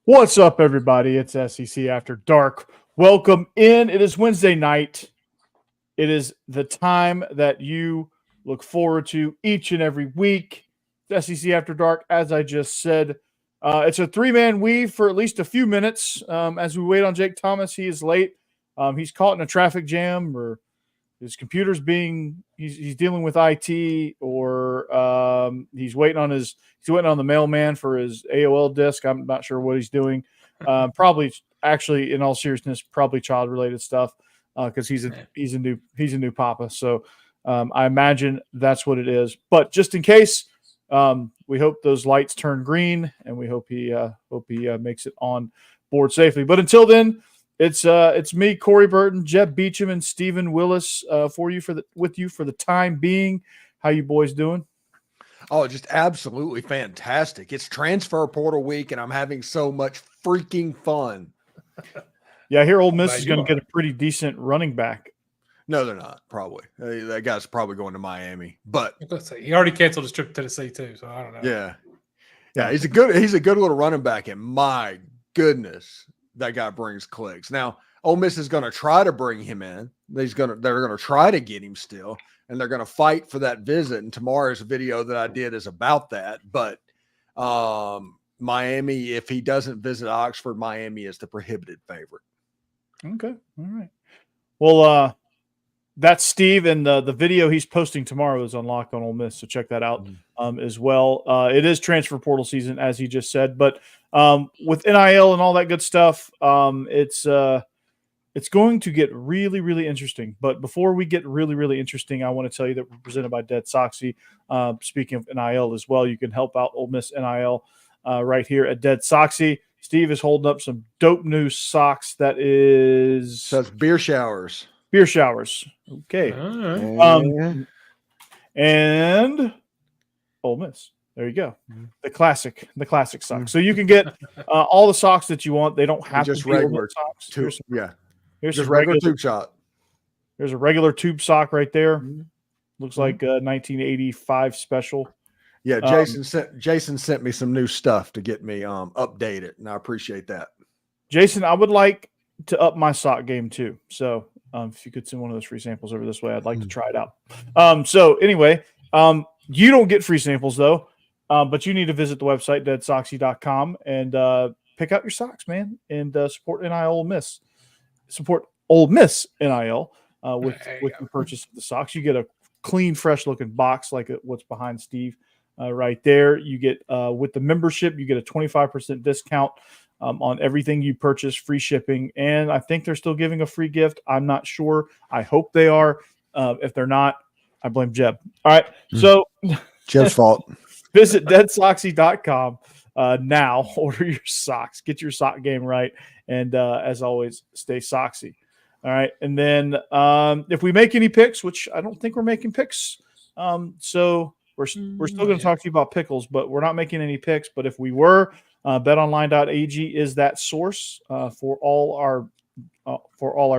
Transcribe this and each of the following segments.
What's up, everybody? It's SEC After Dark. Welcome in. It is Wednesday night. It is the time that you look forward to each and every week. SEC After Dark, as I just said. It's a three-man weave for at least a few minutes as we wait on Jake Thomas. He is late. He's caught in a traffic jam, or his computer's he's dealing with IT, or he's waiting on the mailman for his AOL disk. I'm not sure what he's doing. Probably, actually, in all seriousness, probably child-related stuff because he's a new papa. So I imagine that's what it is. But just in case, we hope those lights turn green, and we hope he makes it on board safely. But until then, it's me, Corey Burton, Jeb Beecham, and Stephen Willis with you for the time being. How you boys doing? Oh, just absolutely fantastic. It's transfer portal week, and I'm having so much freaking fun. Yeah, I hear Ole Miss is going to get a pretty decent running back. No, they're not, probably. That guy's probably going to Miami. But he already canceled his trip to Tennessee, too, so I don't know. Yeah, he's a good little running back, and my goodness, that guy brings clicks. Now, Ole Miss is going to try to bring him in. They're going to try to get him still, and they're going to fight for that visit. And tomorrow's video that I did is about that. But Miami, if he doesn't visit Oxford, Miami is the prohibited favorite. Okay, all right. Well, that's Steve, and the video he's posting tomorrow is on Locked on Ole Miss, so check that out as well. It is transfer portal season, as he just said, but with NIL and all that good stuff, it's going to get really, really interesting. But before we get really, really interesting, I want to tell you that we're presented by DeadSoxy. Speaking of NIL as well, you can help out Ole Miss NIL right here at DeadSoxy. Steve is holding up some dope new socks. So it's beer showers. Beer showers. Okay. Right. And Ole Miss. There you go. The classic socks. So you can get all the socks that you want. They don't have just to be regular socks. Here's just regular tube shot. There's a regular tube sock right there. Looks like a 1985 special. Yeah, Jason sent me some new stuff to get me updated, and I appreciate that. Jason, I would like to up my sock game too. So if you could send one of those free samples over this way, I'd like to try it out. So anyway, you don't get free samples though, but you need to visit the website, DeadSoxy.com, and pick out your socks, man, and support NIL Ole Miss. Support Ole Miss NIL with your purchase of the socks. You get a clean, fresh-looking box like what's behind Steve right there. You get with the membership, you get a 25% discount on everything you purchase, free shipping, and I think they're still giving a free gift. I'm not sure. I hope they are. If they're not, I blame Jeb. All right, so Jeb's fault. Visit DeadSoxy.com now. Order your socks. Get your sock game right, and as always, stay soxy. All right, and then if we make any picks, which I don't think we're making picks, so we're still going to talk to you about pickles, but we're not making any picks. But if we were, betonline.ag is that source for all our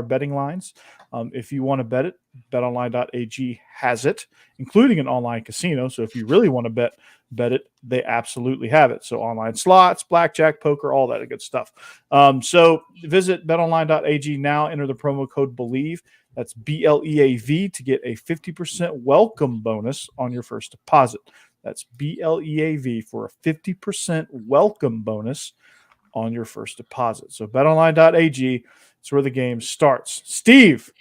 betting lines. If you want to bet it, betonline.ag has it, including an online casino. So if you really want to bet it, they absolutely have it. So online slots, blackjack, poker, all that good stuff. So visit betonline.ag now. Enter the promo code Bleav. That's BLEAV to get a 50% welcome bonus on your first deposit. That's BLEAV for a 50% welcome bonus on your first deposit. So betonline.ag is where the game starts. Steve.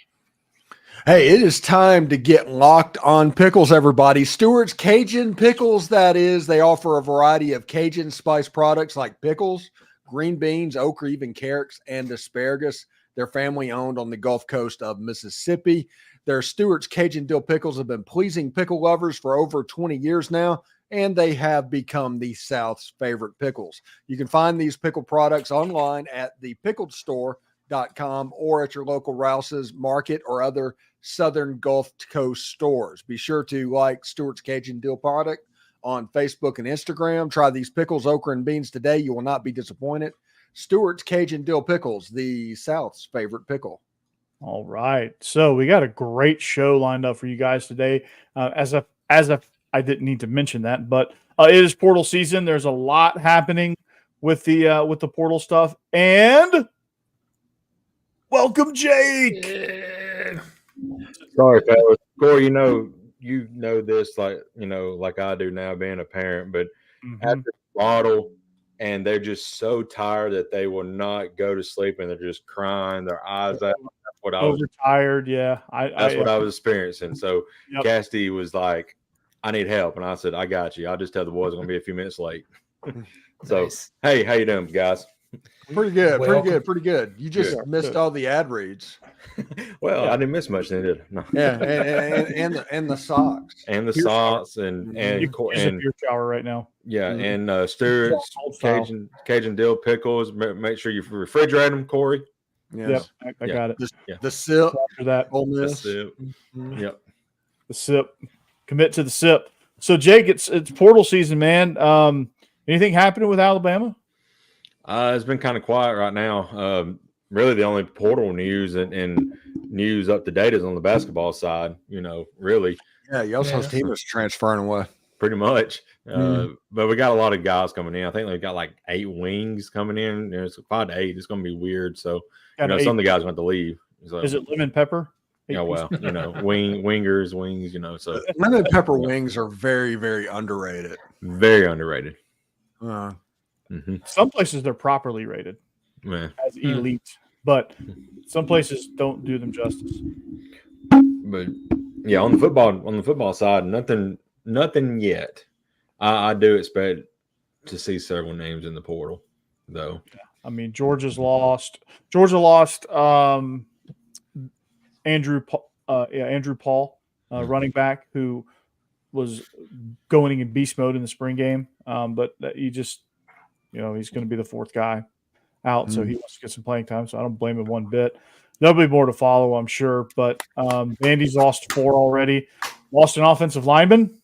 Hey, it is time to get locked on pickles, everybody. Stewart's Cajun Pickles, that is. They offer a variety of Cajun spice products like pickles, green beans, okra, even carrots, and asparagus. They're family-owned on the Gulf Coast of Mississippi. Their Stewart's Cajun Dill Pickles have been pleasing pickle lovers for over 20 years now, and they have become the South's favorite pickles. You can find these pickle products online at thepickledstore.com or at your local Rouse's Market or other Southern Gulf Coast stores. Be sure to like Stewart's Cajun Dill product on Facebook and Instagram. Try these pickles, okra, and beans today. You will not be disappointed. Stewart's Cajun Dill Pickles, the South's favorite pickle. All right. So we got a great show lined up for you guys today. As if I didn't need to mention that, but it is portal season. There's a lot happening with the portal stuff. And welcome, Jake. Yeah. Sorry, fellas. Corey, you know this like I do now, being a parent, but after the bottle, and they're just so tired that they will not go to sleep, and they're just crying their eyes out. That's what I was overtired. Yeah, that's what I was experiencing. So Cassidy was like, "I need help," and I said, "I got you. I'll just tell the boys I'm gonna be a few minutes late." So, Nice. Hey, how you doing, guys? Pretty good. Welcome. Pretty good. You just missed all the ad reads. Well, I didn't miss much then, did I? No. Yeah, and the socks. And the socks and your shower right now. Yeah, and Stewart's Old style. Cajun dill pickles. Make sure you refrigerate them, Corey. Yes. Yep, I got it. The sip. After that, Ole Miss. Yep. the sip. Commit to the sip. So Jake, it's portal season, man. Anything happening with Alabama? It's been kind of quiet right now. Really, the only portal news and news up to date is on the basketball side. Really. Yeah, y'all's team is transferring away. Pretty much. But we got a lot of guys coming in. I think they've got like 8 wings coming in. It's 5 to 8. It's going to be weird. So, some of the guys want to leave. So, is it lemon pepper? Yeah, well, wingers, wings, so. Lemon pepper wings are very, very underrated. Very underrated. Some places they're properly rated as elite, but some places don't do them justice. But yeah, on the football side, nothing yet. I do expect to see several names in the portal, though. I mean, Georgia lost Andrew Paul, running back, who was going in beast mode in the spring game, but he just, he's going to be the 4th guy out, so he wants to get some playing time. So I don't blame him one bit. There'll be more to follow, I'm sure. But Vandy's lost 4 already. Lost an offensive lineman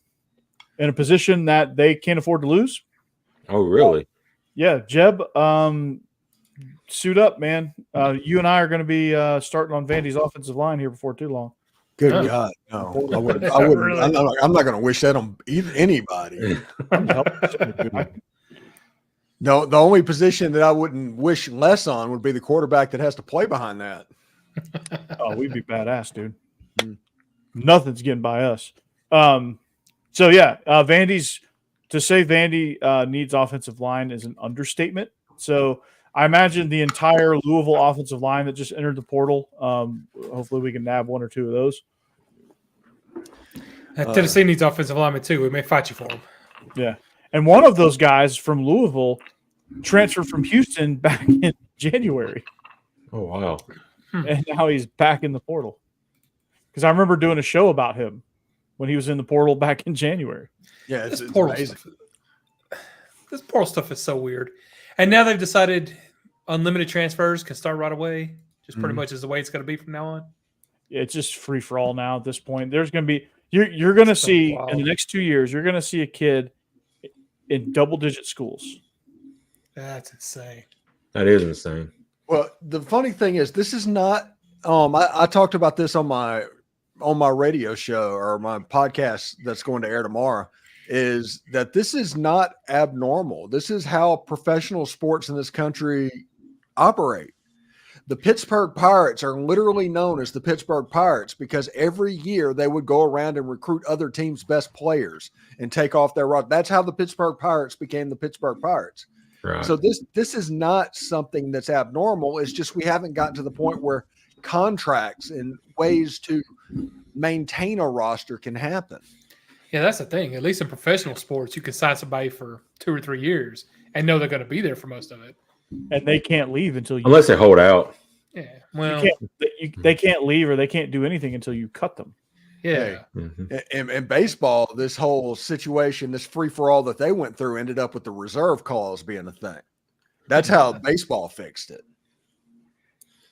in a position that they can't afford to lose. Oh, really? Yeah, Jeb, suit up, man. You and I are going to be starting on Vandy's offensive line here before too long. Good God, no! I wouldn't. Really? I'm not going to wish that on anybody. No, the only position that I wouldn't wish less on would be the quarterback that has to play behind that. Oh, we'd be badass, dude. Nothing's getting by us. So yeah, Vandy's, to say Vandy needs offensive line is an understatement. So I imagine the entire Louisville offensive line that just entered the portal. Hopefully we can nab 1 or 2 of those. Tennessee needs offensive linemen too. We may fight you for them. Yeah. And one of those guys from Louisville transferred from Houston back in January. Oh, wow. And now he's back in the portal. Because I remember doing a show about him when he was in the portal back in January. Yeah, This it's portal amazing. stuff is so weird. And now they've decided unlimited transfers can start right away. Just pretty much is the way it's going to be from now on. It's just free for all now at this point. There's going to be you're going to see in the next 2 years, you're going to see a kid in double-digit schools. That's insane. That is insane. Well, the funny thing is, this is not. I talked about this on my radio show or my podcast that's going to air tomorrow. Is that this is not abnormal? This is how professional sports in this country operate. The Pittsburgh Pirates are literally known as the Pittsburgh Pirates because every year they would go around and recruit other teams' best players and take off their roster. That's how the Pittsburgh Pirates became the Pittsburgh Pirates. Right. So this is not something that's abnormal. It's just we haven't gotten to the point where contracts and ways to maintain a roster can happen. Yeah, that's the thing. At least in professional sports, you can sign somebody for 2 or 3 years and know they're going to be there for most of it. And they can't leave until you – unless they hold out. Yeah, well – they can't leave or they can't do anything until you cut them. yeah. In baseball, this whole situation, this free-for-all that they went through ended up with the reserve clause being a thing. That's how baseball fixed it.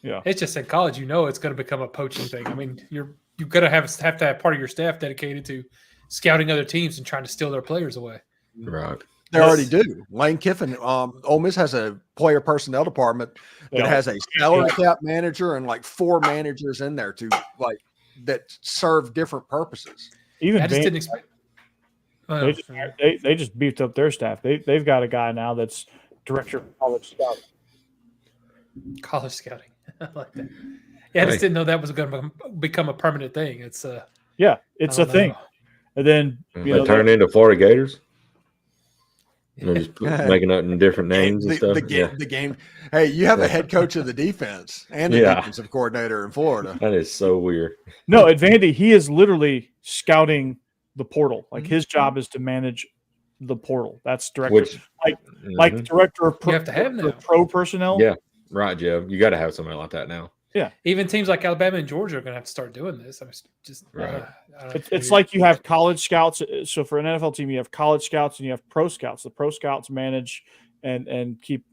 Yeah. It's just in college, it's going to become a poaching thing. I mean, you're going to have to have part of your staff dedicated to scouting other teams and trying to steal their players away. Right. They already do. Lane Kiffin, Ole Miss has a player personnel department that has a salary cap manager and like 4 managers in there that serve different purposes. Even I just didn't expect. they just beefed up their staff. They've got a guy now that's director of college scouting. College scouting. I like that. Yeah, I just didn't know that was going to become a permanent thing. It's it's a thing. And then they turned into Florida Gators. They're just making up different names and stuff. The game. Hey, you have a head coach of the defense and a defensive coordinator in Florida. That is so weird. No, at Vandy, he is literally scouting the portal. Like his job is to manage the portal. That's director. Like the director of you have to have now. Pro personnel. Yeah, right, Jeb. You got to have somebody like that now. Yeah. Even teams like Alabama and Georgia are going to have to start doing this. I'm just right. It's like you have college scouts. So for an NFL team, you have college scouts and you have pro scouts. The pro scouts manage and keep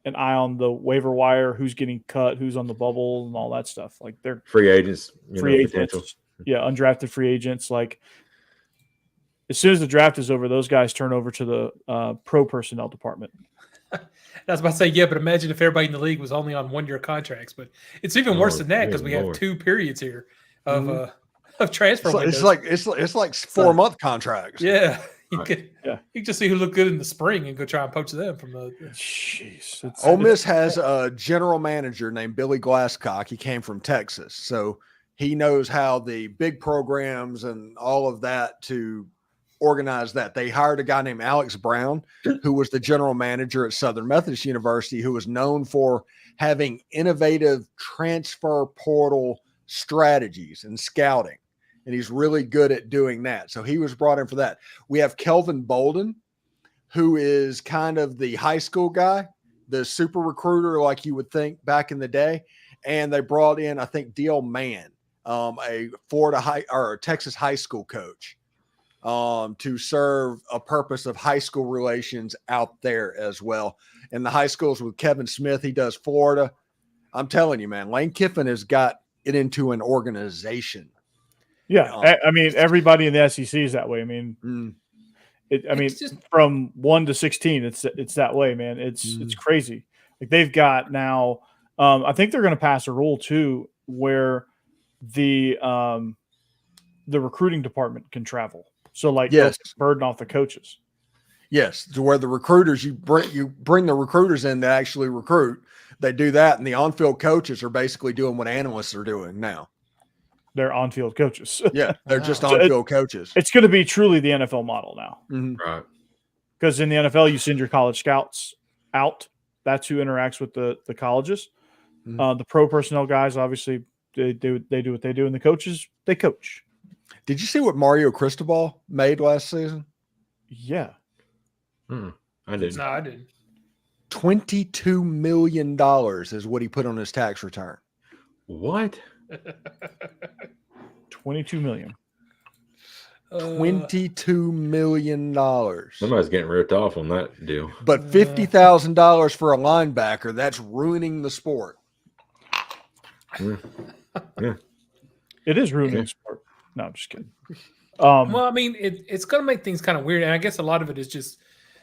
an eye on the waiver wire, who's getting cut, who's on the bubble, and all that stuff. Like they're free agents, potential. Yeah, undrafted free agents. Like as soon as the draft is over, those guys turn over to the pro personnel department. I was about to say, yeah, but imagine if everybody in the league was only on 1-year contracts. But it's even worse than that because we have 2 periods here of transfer windows. It's like 4-month contracts. Yeah, you can just see who look good in the spring and go try and poach them from the. Jeez, Ole Miss has a general manager named Billy Glasscock. He came from Texas, so he knows how the big programs and all of that to organize that. They hired a guy named Alex Brown, who was the general manager at Southern Methodist University, who was known for having innovative transfer portal strategies and scouting. And he's really good at doing that. So he was brought in for that. We have Kelvin Bolden, who is kind of the high school guy, the super recruiter, like you would think back in the day. And they brought in, I think, D.L. Mann, a Texas high school coach, to serve a purpose of high school relations out there as well. And the high schools with Kevin Smith, he does Florida. I'm telling you, man, Lane Kiffin has got it into an organization. Yeah, I mean, everybody in the SEC is that way. I mean, from 1 to 16, it's that way, man. It's crazy. Like they've got now, I think they're going to pass a rule too, where the recruiting department can travel. So like, burden off the coaches. Yes, to where the recruiters you bring the recruiters in to actually recruit. They do that, and the on-field coaches are basically doing what analysts are doing now. They're on-field coaches. Yeah, they're just on-field coaches. It's going to be truly the NFL model now. Right. Because in the NFL, you send your college scouts out. That's who interacts with the colleges. The pro personnel guys, obviously, they do what they do, and the coaches, they coach. Did you see what Mario Cristobal made last season? Yeah. I didn't. No, I didn't. $22 million is what he put on his tax return. What? 22 million. $22 million. Somebody's getting ripped off on that deal. But $50,000 for a linebacker, that's ruining the sport. Yeah. It is ruining the sport. No, I'm just kidding. Well, I mean, it's going to make things kind of weird. And I guess a lot of it is just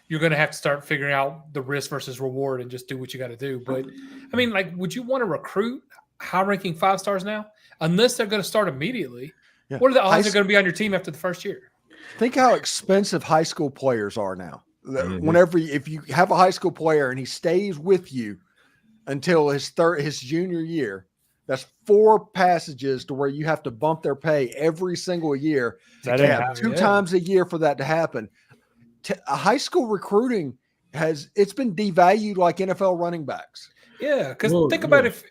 you're going to have to start figuring out the risk versus reward and just do what you got to do. But, I mean, like, would you want to recruit high-ranking 5 stars now? Unless they're going to start immediately. Yeah. What are the odds they're going to be on your team after the first year? Think how expensive high school players are now. If you have a high school player and he stays with you until his junior year, that's 4 passages to where you have to bump their pay every single year. To have 2 times a year for that to happen. High school recruiting it's been devalued like NFL running backs. Yeah, because think about if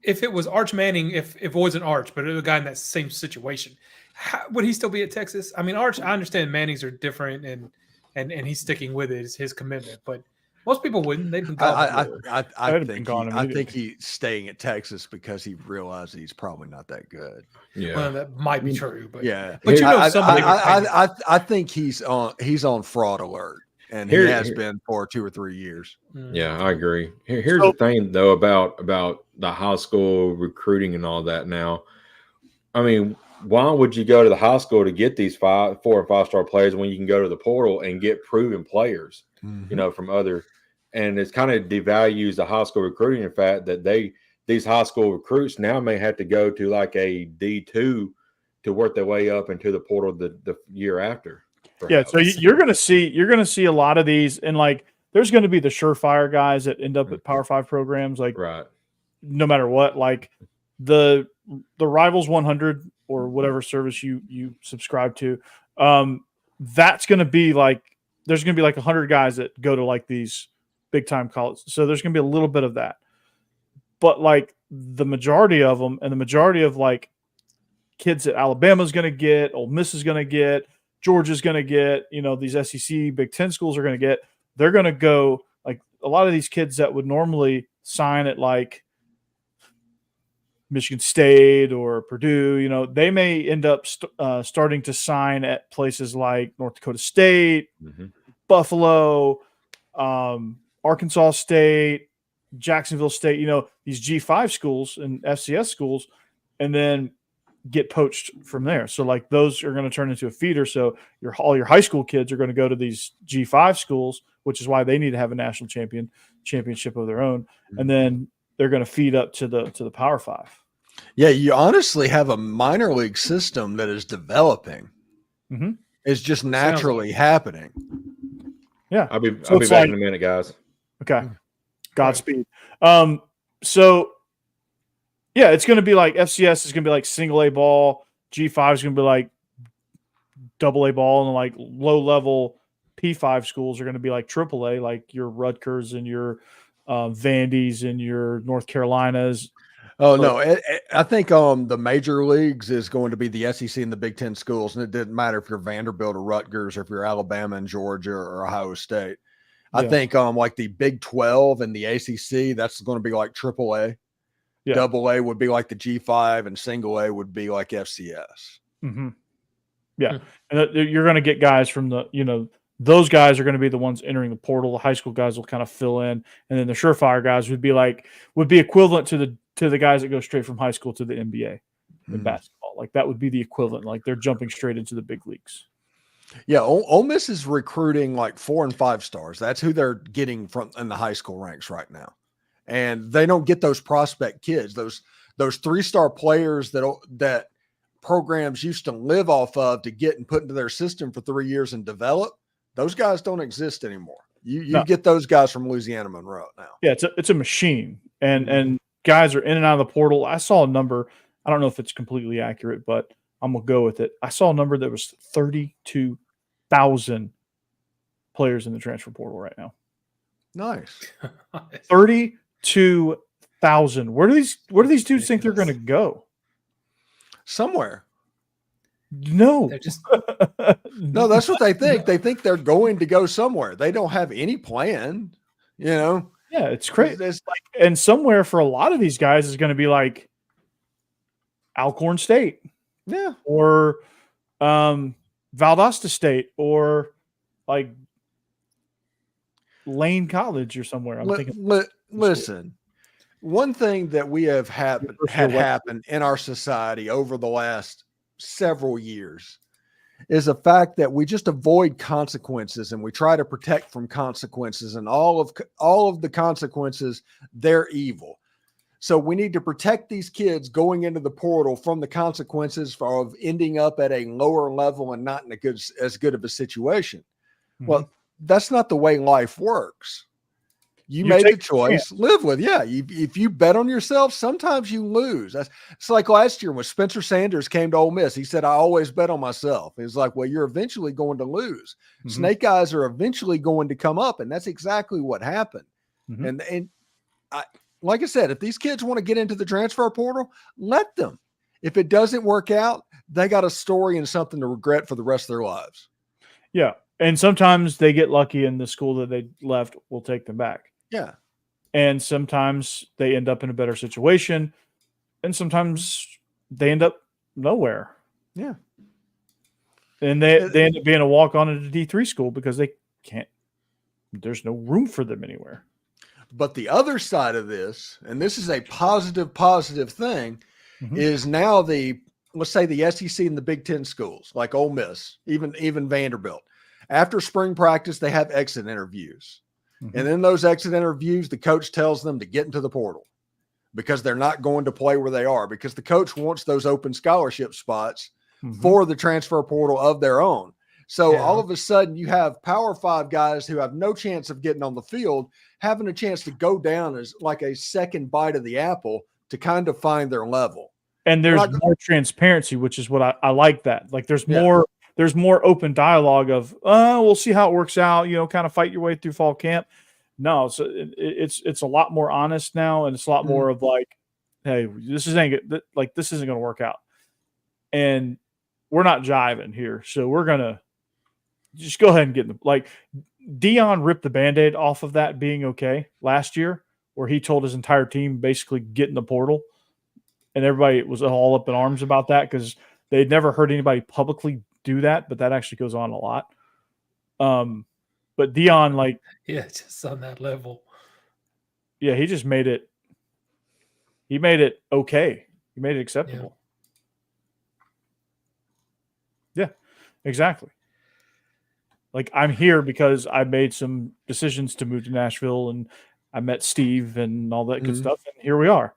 it was Arch Manning, if it wasn't Arch, but it was a guy in that same situation, would he still be at Texas? I mean, Arch, I understand Mannings are different and he's sticking with it. It's his commitment, but most people wouldn't. They've been gone. I think he's staying at Texas because he realized he's probably not that good. Yeah, well, that might be true, but but I think he's on fraud alert, and he has been for 2 or 3 years. Yeah, I agree. Here's the thing though about the high school recruiting and all that. Now, I mean, why would you go to the high school to get these 4 and 5 star players when you can go to the portal and get proven players? From other, and it's kind of devalues the high school recruiting. In fact, that these high school recruits now may have to go to like a D2 to work their way up into the portal the year after. Perhaps. Yeah, so you're going to see a lot of these, and like there's going to be the surefire guys that end up at Power 5 programs, like Right. no matter what, like the Rivals 100 or whatever service you subscribe to. That's going to be like, there's going to be like 100 guys that go to like these big time colleges. So there's going to be a little bit of that, but like the majority of them, and the majority of like kids that Alabama's going to get, Ole Miss is going to get, Georgia's going to get, these SEC Big Ten schools are going to get, they're going to go, like a lot of these kids that would normally sign at like Michigan State or Purdue, they may end up starting to sign at places like North Dakota State, Buffalo, Arkansas State, Jacksonville State, these G5 schools and FCS schools, and then get poached from there. So like those are going to turn into a feeder. So all your high school kids are going to go to these G5 schools, which is why they need to have a national championship of their own. And then they're going to feed up to the Power 5. Yeah, you honestly have a minor league system that is developing. It's just naturally happening. Yeah. I'll be back in a minute, guys. Okay. Godspeed. So yeah, it's going to be like FCS is going to be like single A ball. G5 is going to be like double A ball, and like low level P5 schools are going to be like triple A, like your Rutgers and your Vandy's and your North Carolinas. Oh, no. I think the major leagues is going to be the SEC and the Big Ten schools, and it didn't matter if you're Vanderbilt or Rutgers or if you're Alabama and Georgia or Ohio State. I think like the Big 12 and the ACC, that's going to be like triple A. Yeah. Double A would be like the G5, and single A would be like FCS. Yeah. And you're going to get guys from those guys are going to be the ones entering the portal. The high school guys will kind of fill in, and then the surefire guys would be equivalent to the guys that go straight from high school to the NBA in basketball. Like that would be the equivalent. Like they're jumping straight into the big leagues. Yeah. Ole Miss is recruiting like 4 and 5 stars. That's who they're getting from in the high school ranks right now. And they don't get those prospect kids, those 3-star players that programs used to live off of to get and put into their system for 3 years and develop. Those guys don't exist anymore. You get those guys from Louisiana Monroe now. Yeah, it's a machine, and guys are in and out of the portal. I saw a number. I don't know if it's completely accurate, but I'm gonna go with it. I saw a number that was 32,000 players in the transfer portal right now. Nice. 32,000. Where do these dudes think they're going to go? Somewhere. No. They're just No, that's what they think. They think they're going to go somewhere. They don't have any plan, Yeah, it's crazy. And somewhere for a lot of these guys is going to be like Alcorn State. Yeah. Or Valdosta State, or like Lane College or somewhere. I'm thinking. Listen, one thing that we have had happen in our society over the last several years is the fact that we just avoid consequences, and we try to protect from consequences, and all of the consequences, they're evil. So we need to protect these kids going into the portal from the consequences of ending up at a lower level and not in as good of a situation. Well, that's not the way life works. You made the choice, live with. Yeah. If you bet on yourself, sometimes you lose. It's like last year when Spencer Sanders came to Ole Miss. He said, I always bet on myself. He's like, well, you're eventually going to lose. Snake eyes are eventually going to come up. And that's exactly what happened. And like I said, if these kids want to get into the transfer portal, let them. If it doesn't work out, they got a story and something to regret for the rest of their lives. Yeah. And sometimes they get lucky, and the school that they left will take them back. Yeah. And sometimes they end up in a better situation, and sometimes they end up nowhere. Yeah. And they end up being a walk-on at a D3 school because they can't – there's no room for them anywhere. But the other side of this, and this is a positive thing, is now let's say the SEC and the Big Ten schools, like Ole Miss, even Vanderbilt. After spring practice, they have exit interviews. And in those exit interviews, the coach tells them to get into the portal because they're not going to play where they are, because the coach wants those open scholarship spots for the transfer portal of their own. So all of a sudden you have Power 5 guys who have no chance of getting on the field, having a chance to go down as like a second bite of the apple to kind of find their level. And there's more transparency, which is what I like that. Like there's more open dialogue of, we'll see how it works out, kind of fight your way through fall camp. No, so it's a lot more honest now, and it's a lot more of like, hey, this isn't going to work out. And we're not jiving here. So we're going to just go ahead and get them. Like Deion ripped the Band-Aid off of that being okay last year, where he told his entire team basically get in the portal. And everybody was all up in arms about that because they'd never heard anybody publicly do that, but that actually goes on a lot. But Deion, just on that level. Yeah, he just made it. He made it okay. He made it acceptable. Yeah, exactly. Like I'm here because I made some decisions to move to Nashville, and I met Steve and all that good stuff, and here we are.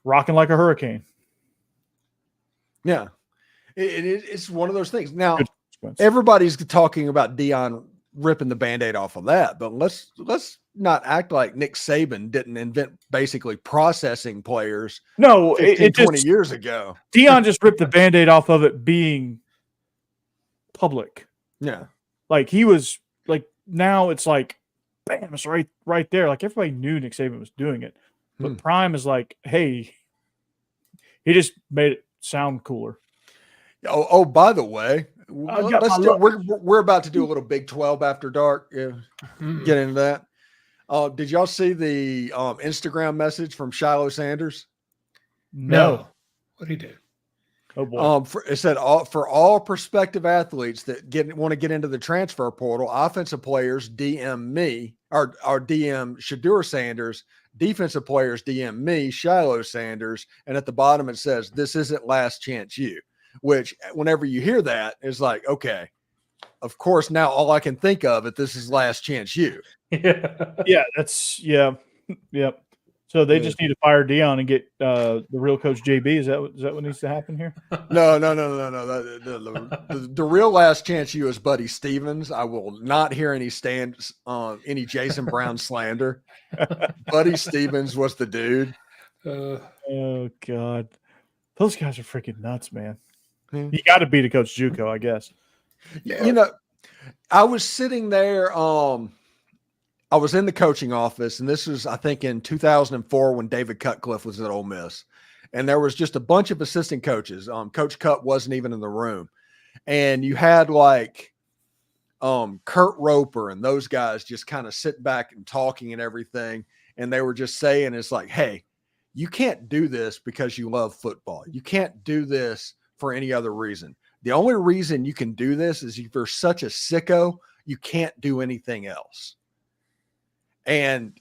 Rocking like a hurricane. Yeah. It's one of those things. Now, everybody's talking about Deion ripping the Band-Aid off of that, but let's not act like Nick Saban didn't invent basically processing players 20 years ago. Deion just ripped the Band-Aid off of it being public. Yeah. Like he was like, now it's like, bam, it's right there. Like everybody knew Nick Saban was doing it. But Prime is like, hey, he just made it sound cooler. Oh, by the way, we're about to do a little Big 12 after dark. Yeah, get into that. Did y'all see the Instagram message from Shiloh Sanders? No. What did he do? Oh boy. It said for all prospective athletes that want to get into the transfer portal, offensive players DM me or DM Shadur Sanders. Defensive players DM me, Shiloh Sanders, and at the bottom it says, "This isn't last chance you." Which, whenever you hear that, is like, okay, of course. Now all I can think of this is last chance you. Yep. So they just need to fire Deion and get the real coach JB. Is that what needs to happen here? No. The real last chance you is Buddy Stevens. I will not hear any any Jason Brown slander. Buddy Stevens was the dude. Oh God, those guys are freaking nuts, man. You got to beat a Coach JUCO, I guess. I was sitting there. I was in the coaching office, and this was, I think, in 2004 when David Cutcliffe was at Ole Miss. And there was just a bunch of assistant coaches. Coach Cut wasn't even in the room. And you had Kurt Roper and those guys just kind of sitting back and talking and everything. And they were just saying, it's like, hey, you can't do this because you love football. You can't do this for any other reason. The only reason you can do this is if you're such a sicko, you can't do anything else. And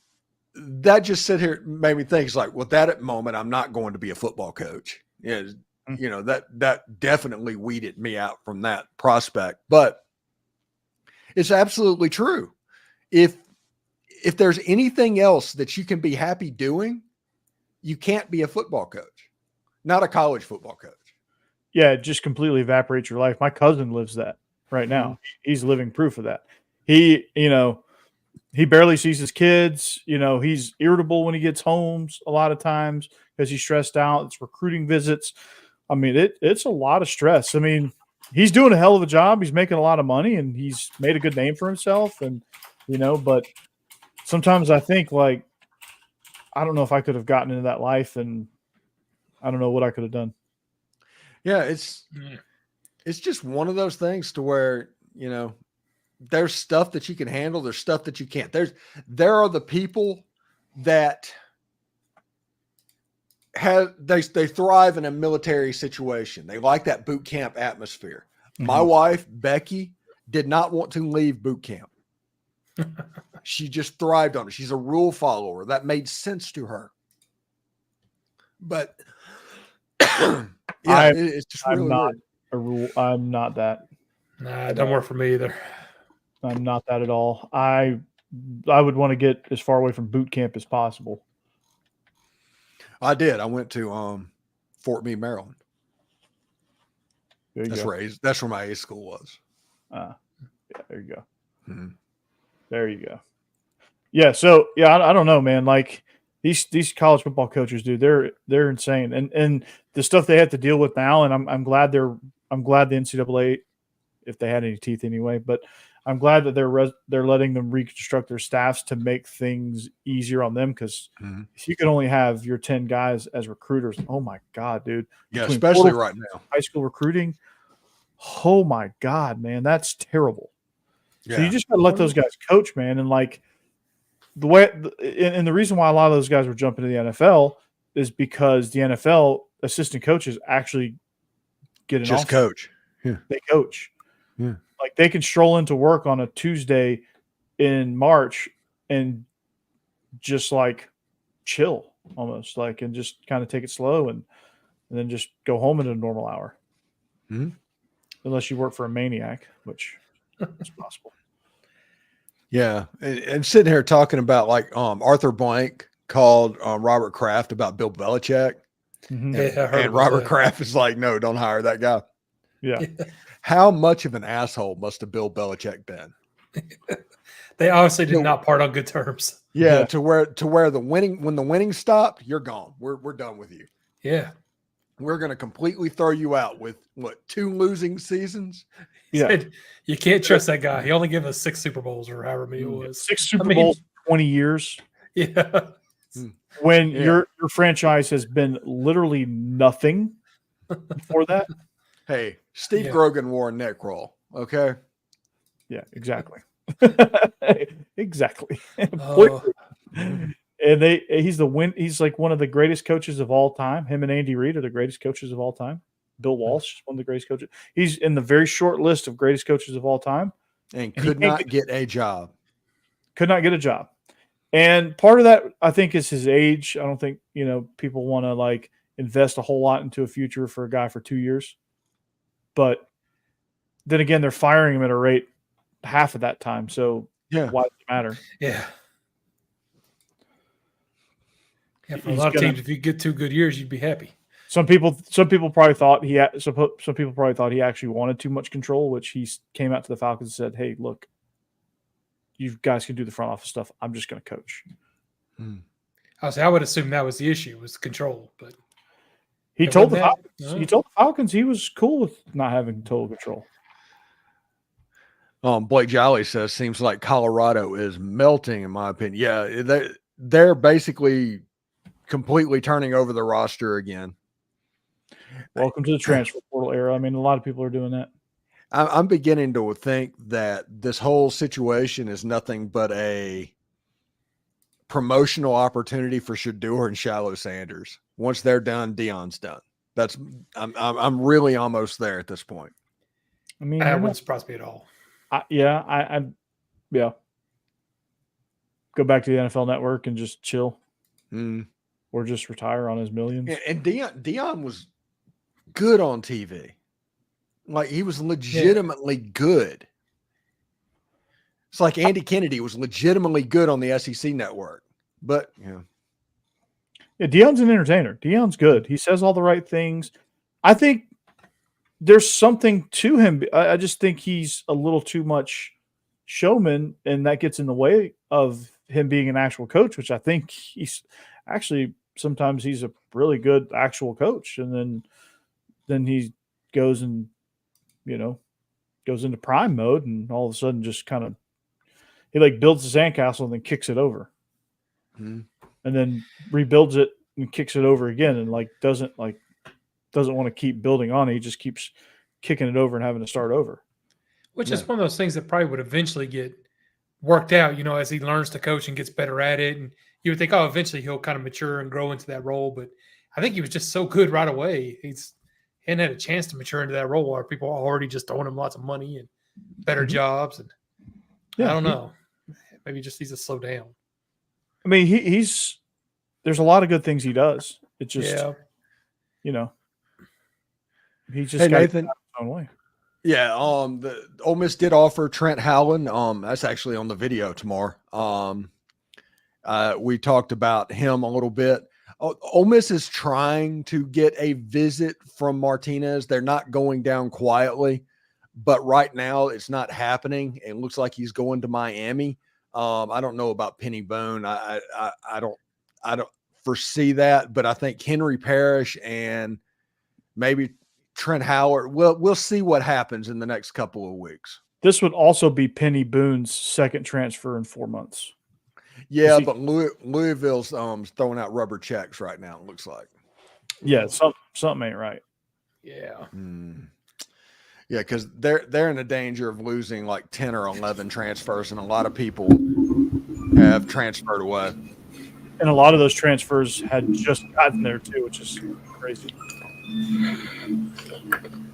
that just made me think, it's like, well, that moment, I'm not going to be a football coach. That definitely weeded me out from that prospect. But it's absolutely true. If there's anything else that you can be happy doing, you can't be a football coach, not a college football coach. Yeah, it just completely evaporates your life. My cousin lives that right now. He's living proof of that. He barely sees his kids. He's irritable when he gets home a lot of times because he's stressed out. It's recruiting visits. I mean, it's a lot of stress. I mean, he's doing a hell of a job. He's making a lot of money, and he's made a good name for himself. And, but sometimes I think, I don't know if I could have gotten into that life, and I don't know what I could have done. Yeah, it's just one of those things to where, there's stuff that you can handle. There's stuff that you can't. There are the people that they thrive in a military situation. They like that boot camp atmosphere. Mm-hmm. My wife, Becky, did not want to leave boot camp. She just thrived on it. She's a rule follower. That made sense to her. But it's just really not a rule. I'm not that. Nah, it don't work for me either. I'm not that at all. I would want to get as far away from boot camp as possible. I did. I went to Fort Meade, Maryland. That's where my A school was. Yeah, there you go. Hmm. There you go. Yeah. So yeah, I don't know, man. Like these college football coaches, dude, they're insane, and the stuff they have to deal with now. And I'm glad the NCAA, if they had any teeth anyway, but I'm glad that they're letting them reconstruct their staffs to make things easier on them. Because if you can only have your 10 guys as recruiters, oh my God, dude. Yeah, especially right now. High school recruiting. Oh my God, man, that's terrible. Yeah. So you just got to let those guys coach, man. And like the way, and the reason why a lot of those guys were jumping to the NFL is because the NFL assistant coaches actually get an just offer. coach. Yeah. They coach. Yeah. Like they can stroll into work on a Tuesday in March and just like chill almost, like, and just kind of take it slow and then just go home at a normal hour. Mm-hmm. Unless you work for a maniac, which is possible. Yeah. And sitting here talking about like Arthur Blank called Robert Kraft about Bill Belichick. Mm-hmm. Yeah, and Robert Kraft is like, no, don't hire that guy. Yeah. How much of an asshole must have Bill Belichick been? They obviously did not part on good terms. Yeah, to where when the winning stopped, you're gone. We're done with you. Yeah. We're going to completely throw you out with 2 losing seasons. Yeah. Said, you can't trust that guy. He only gave us 6 Super Bowls or however many it was. 6 Super Bowls in 20 years. Yeah. When your franchise has been literally nothing before that. Hey, Steve Grogan wore a neck roll. Okay. Yeah, exactly. Exactly. And he's like one of the greatest coaches of all time. Him and Andy Reid are the greatest coaches of all time. Bill Walsh, one of the greatest coaches. He's in the very short list of greatest coaches of all time. And could not get a job. Could not get a job. And part of that, I think, is his age. I don't think, people want to like invest a whole lot into a future for a guy for 2 years. But then again, they're firing him at a rate half of that time. So why does it matter? Yeah. Yeah, for a lot of teams, if you get 2 good years, you'd be happy. Some people probably thought he actually wanted too much control, which he came out to the Falcons and said, "Hey, look, you guys can do the front office stuff. I'm just going to coach." I would assume that was the issue, was control. But he told the Falcons he was cool with not having total control. Blake Jolly says, seems like Colorado is melting, in my opinion. Yeah, they're basically completely turning over the roster again. Welcome to the transfer portal era. I mean, a lot of people are doing that. I'm beginning to think that this whole situation is nothing but a promotional opportunity for Shedeur and Shiloh Sanders. Once they're done, Deion's done. I'm really almost there at this point. I mean, that wouldn't surprise me at all. Yeah. Go back to the NFL Network and just chill, or just retire on his millions. And Deion was good on TV. Like, he was legitimately good. It's like Andy Kennedy was legitimately good on the SEC network. But yeah, Deion's an entertainer. Deion's good. He says all the right things. I think there's something to him. I just think he's a little too much showman, and that gets in the way of him being an actual coach, which I think he's actually sometimes he's a really good actual coach. And then he goes and, goes into prime mode, and all of a sudden just kind of, he like builds the sandcastle and then kicks it over, and then rebuilds it and kicks it over again. And like, doesn't want to keep building on it. He just keeps kicking it over and having to start over. Which is one of those things that probably would eventually get worked out, as he learns to coach and gets better at it. And you would think, eventually he'll kind of mature and grow into that role. But I think he was just so good right away. He hadn't had a chance to mature into that role, where people are already just throwing him lots of money and better jobs. And I don't know. Maybe just needs to slow down. I mean, there's a lot of good things he does. It's just, he's just got his own way. Yeah, the Ole Miss did offer Trent Howland. That's actually on the video tomorrow. We talked about him a little bit. Ole Miss is trying to get a visit from Martinez. They're not going down quietly. but right now it's not happening. It looks like he's going to Miami. I don't know about Penny Bone. I don't foresee that, but I think Henry Parrish and maybe Trent Howard. We'll see what happens in the next couple of weeks. This would also be Penny Boone's second transfer in 4 months. Yeah, but Louisville's throwing out rubber checks right now, it looks like. Yeah, something ain't right. Yeah. Yeah, because they're in the danger of losing like 10 or 11 transfers, and a lot of people have transferred away. And a lot of those transfers had just gotten there too, which is crazy.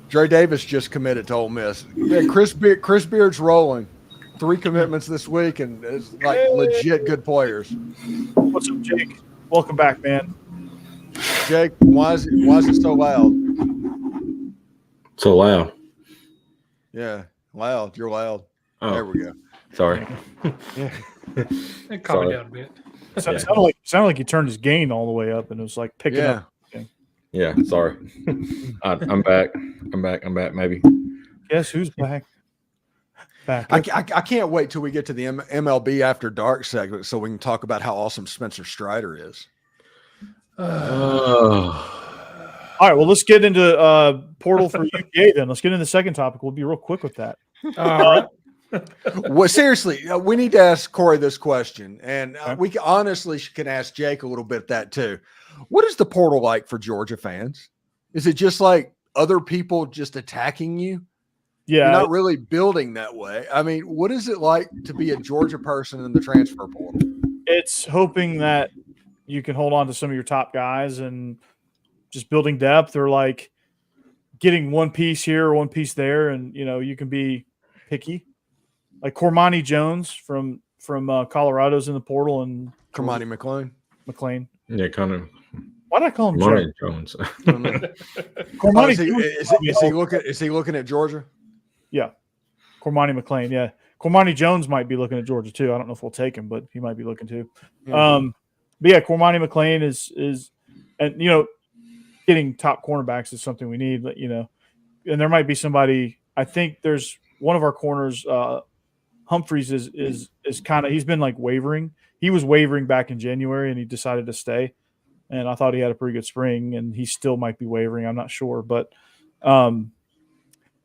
Dre Davis just committed to Ole Miss. Yeah, Chris Beard's rolling. 3 commitments this week, and it's like legit good players. What's up, Jake? Welcome back, man. Jake, why is it so loud? So loud. Yeah, loud. You're loud. Oh. There we go. Sorry. Calm it down a bit. Sounded like he turned his gain all the way up, and it was like picking up. Yeah, sorry. I'm back. I'm back. Maybe. Guess who's back? I can't wait till we get to the MLB After Dark segment so we can talk about how awesome Spencer Strider is. All right, well, let's get into portal for UGA then. Let's get into the second topic. We'll be real quick with that. Well, seriously, we need to ask Corey this question, and we honestly can ask Jake a little bit that too. What is the portal like for Georgia fans? Is it just like other people just attacking you? Yeah. You're not really building that way. I mean, what is it like to be a Georgia person in the transfer portal? It's hoping that you can hold on to some of your top guys and just building depth, or like getting one piece here or one piece there. And, you can be picky. Like Cormani Jones from Colorado's in the portal, and Cormani McClain. Yeah, kind of. Why did I call him Jones? Cormani, is he looking at Georgia? Yeah. Cormani McClain. Yeah. Cormani Jones might be looking at Georgia too. I don't know if we'll take him, but he might be looking too. But yeah, Cormani McClain is, and getting top cornerbacks is something we need, and there might be somebody. I think there's one of our corners, Humphreys is kind of, he's been like wavering. He was wavering back in January and he decided to stay. And I thought he had a pretty good spring, and he still might be wavering. I'm not sure, but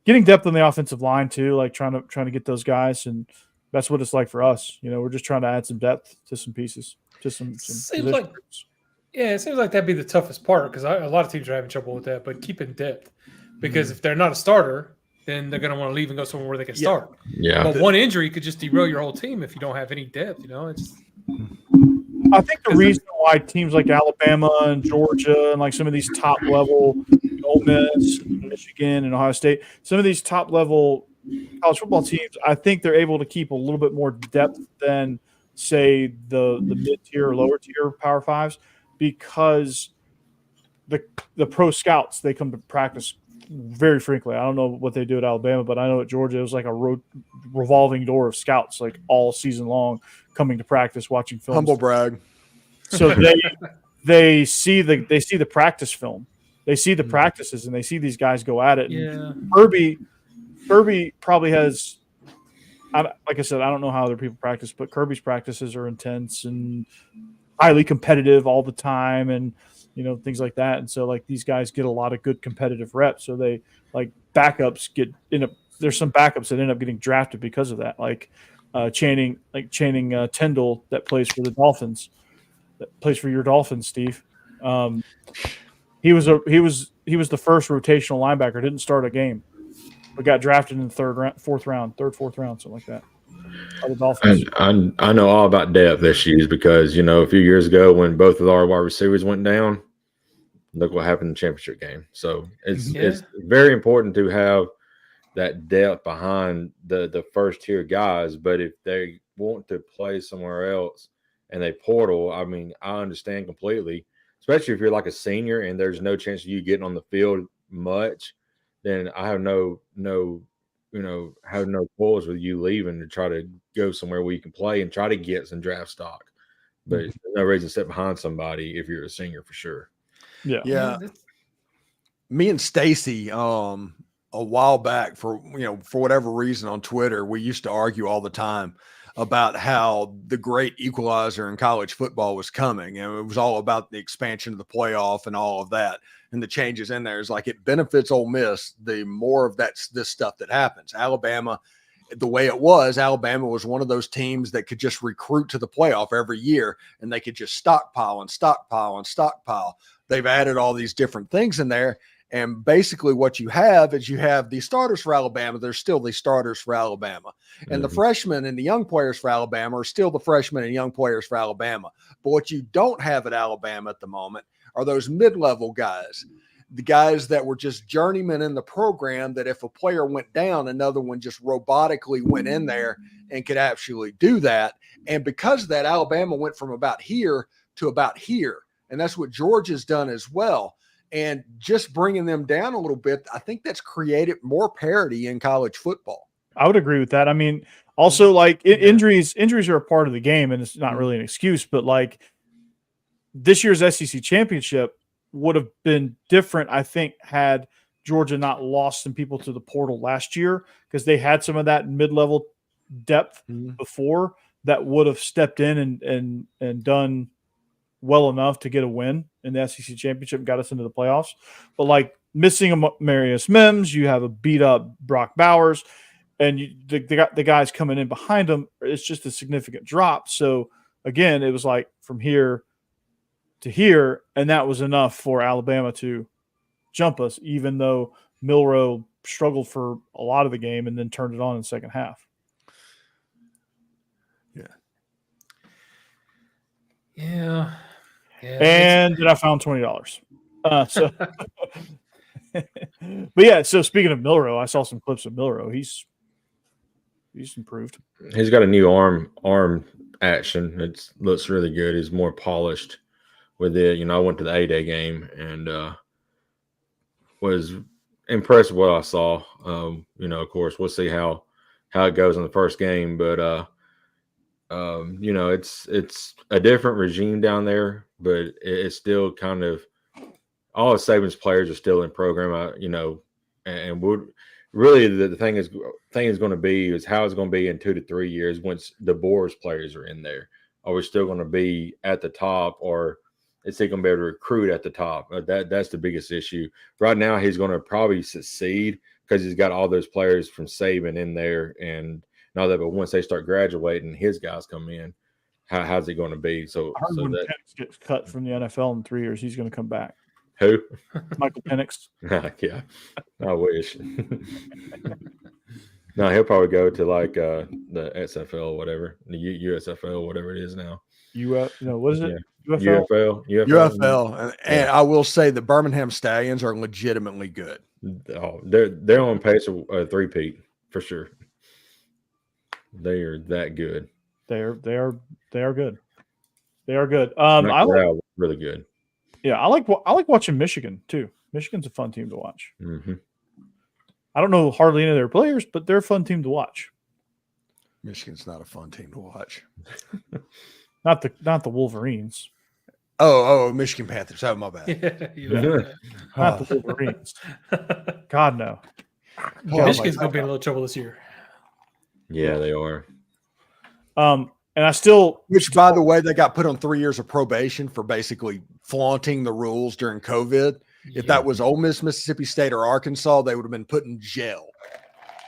getting depth on the offensive line too, like trying to get those guys, and that's what it's like for us. We're just trying to add some depth to some pieces, to some seems like groups. Yeah, it seems like that'd be the toughest part, because a lot of teams are having trouble with that. But keeping depth, because if they're not a starter, then they're going to want to leave and go somewhere where they can start. Yeah, but one injury could just derail your whole team if you don't have any depth. I think the reason why teams like Alabama and Georgia and like some of these top level, Ole Miss, Michigan, and Ohio State, some of these top level college football teams, I think they're able to keep a little bit more depth than, say, the mid tier or lower tier Power Fives, because the pro scouts, they come to practice very frequently. I don't know what they do at Alabama, but I know at Georgia it was like a revolving door of scouts, like all season long, coming to practice, watching film. Humble brag. So they see the practice film, they see the practices, and they see these guys go at it. Yeah. Kirby probably has. Like I said, I don't know how other people practice, but Kirby's practices are intense and highly competitive all the time, and things like that. And so like these guys get a lot of good competitive reps. So they like backups there's some backups that end up getting drafted because of that. Like Channing Tindall that plays for the Dolphins, that plays for your Dolphins, Steve. He was the first rotational linebacker, didn't start a game, but got drafted in the fourth round, something like that. The Dolphins. I know all about depth issues because, a few years ago when both of our wide receivers went down, look what happened in the championship game. So it's very important to have that depth behind the first tier guys. But if they want to play somewhere else and they portal, I mean, I understand completely, especially if you're like a senior and there's no chance of you getting on the field much, then I have no pulls with you leaving to try to go somewhere where you can play and try to get some draft stock. But there's no reason to sit behind somebody if you're a senior for sure. Yeah. Me and Stacey on a while back for whatever reason on Twitter, we used to argue all the time about how the great equalizer in college football was coming. And it was all about the expansion of the playoff and all of that. And the changes in there is like it benefits Ole Miss the more of this stuff that happens. Alabama, the way it was, Alabama was one of those teams that could just recruit to the playoff every year, and they could just stockpile and stockpile and stockpile. They've added all these different things in there. And basically what you have is you have the starters for Alabama. They're still the starters for Alabama. And the freshmen and the young players for Alabama are still the freshmen and young players for Alabama. But what you don't have at Alabama at the moment are those mid-level guys, the guys that were just journeymen in the program that if a player went down, another one just robotically went in there and could actually do that. And because of that, Alabama went from about here to about here. And that's what Georgia's done as well. And just bringing them down a little bit, I think that's created more parity in college football. I would agree with that. I mean, also like injuries are a part of the game, and it's not really an excuse, but like this year's SEC championship would have been different, I think, had Georgia not lost some people to the portal last year, because they had some of that mid-level depth before that would have stepped in and done well enough to get a win in the SEC championship and got us into the playoffs. But like missing a Marius Mims, you have a beat up Brock Bowers, and the guys coming in behind them, it's just a significant drop. So again, it was like from here to here, and that was enough for Alabama to jump us, even though Milroe struggled for a lot of the game and then turned it on in the second half. Yeah. And then I found $20. But yeah, so speaking of Milroe, I saw some clips of Milroe. He's improved. He's got a new arm action. It looks really good. He's more polished with it. I went to the A-Day game and was impressed with what I saw. Of course, we'll see how it goes in the first game, but it's a different regime down there, but it's still kind of all of Saban's players are still in program, and would really the thing is going to be is how it's going to be in 2 to 3 years once the Boers players are in there. Are we still going to be at the top, or is he going to be able to recruit at the top? That's the biggest issue right now. He's going to probably succeed because he's got all those players from Saban in there, and not that, but once they start graduating, his guys come in. How's it going to be? So when Penix gets cut from the NFL in 3 years, he's going to come back. Who? Michael Penix. Yeah, I wish. No, he'll probably go to like the SFL, whatever, the USFL, whatever it is now. What is it? Yeah. UFL. And I will say the Birmingham Stallions are legitimately good. Oh, they're on pace of a three-peat for sure. They are that good. They are good. They are good. Really good. Yeah, I like watching Michigan too. Michigan's a fun team to watch. Mm-hmm. I don't know hardly any of their players, but they're a fun team to watch. Michigan's not a fun team to watch. Not the Wolverines. Oh, Michigan Panthers. Oh, my bad. Not the Wolverines. God, no. Michigan's going to be in a little trouble this year. Yeah, they are. And I still, which by the way, they got put on 3 years of probation for basically flaunting the rules during COVID. If that was Ole Miss, Mississippi State, or Arkansas, they would have been put in jail.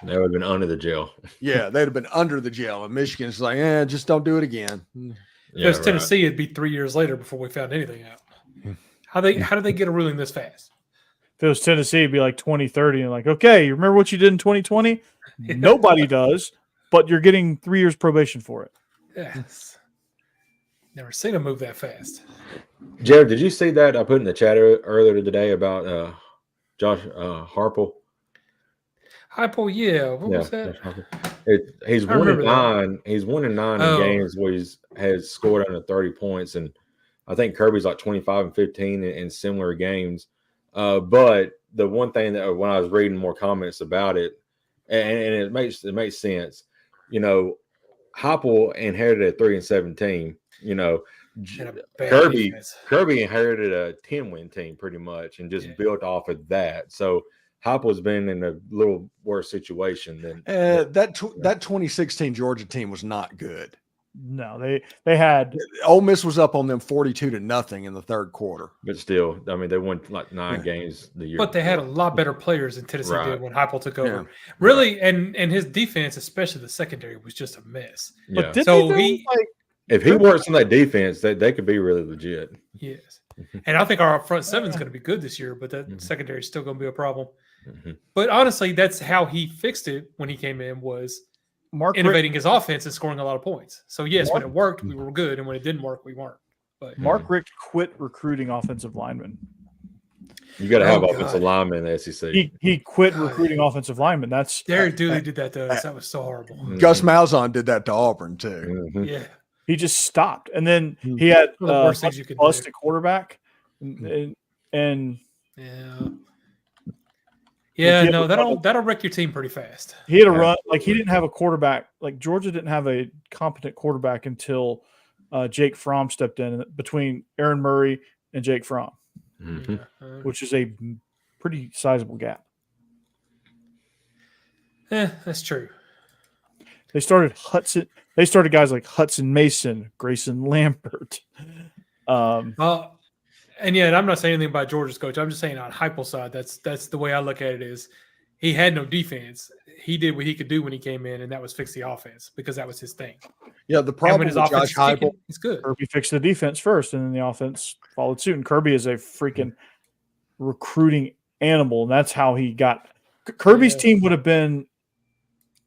They would have been under the jail. Yeah, they'd have been under the jail. And Michigan's like, just don't do it again. Because Tennessee, it'd be 3 years later before we found anything out. How did they get a ruling this fast? If it was Tennessee, it'd be like 2030 and like, okay, you remember what you did in 2020? Nobody does, but you're getting 3 years probation for it. Yes. Never seen them move that fast. Jeb, did you see that I put in the chat earlier today about Josh Harple? Harple, yeah. What was that? He's 1-9. He's 1-9 in games where has scored under 30 points, and I think Kirby's like 25 and 15 in similar games. But the one thing that when I was reading more comments about it, and it makes sense, Heupel inherited a 3-7 team. Kirby inherited a 10-win team pretty much, and just built off of that. So Heupel's been in a little worse situation than that 2016 Georgia team was not good. No, they had Ole Miss was up on them 42-0 in the third quarter. But still, I mean, they won like 9 games the year. But they had a lot better players than Tennessee did when Heupel took over. Yeah. Really, and his defense, especially the secondary, was just a mess. Yeah. But So if he works on that defense, they could be really legit. Yes. And I think our front seven is going to be good this year, but that secondary is still going to be a problem. But honestly, that's how he fixed it when he came in, was innovating his offense and scoring a lot of points. So yes, when it worked, we were good, and when it didn't work, we weren't. But Mark Richt quit recruiting offensive linemen. You got to have offensive linemen in the SEC. He quit recruiting offensive linemen. That's Derek Dooley did that to us. That was so horrible. Gus Malzahn did that to Auburn too. Yeah. He just stopped, and then he had One of the worst things you could busted do. quarterback, and no, that'll wreck your team pretty fast. he had a run like he didn't have a quarterback. Like Georgia didn't have a competent quarterback until Jake Fromm stepped in between Aaron Murray and Jake Fromm, which is a pretty sizable gap. That's true. They started guys like Hudson Mason, Grayson Lambert. And I'm not saying anything about Georgia's coach. I'm just saying on Heupel's side, that's the way I look at it. Is he had no defense. He did what he could do when he came in, and that was fix the offense, because that was his thing. Yeah, the problem with Josh Heupel, he's good. Kirby fixed the defense first, and then the offense followed suit. And Kirby is a freaking recruiting animal, and that's how he got. Kirby's team would have been,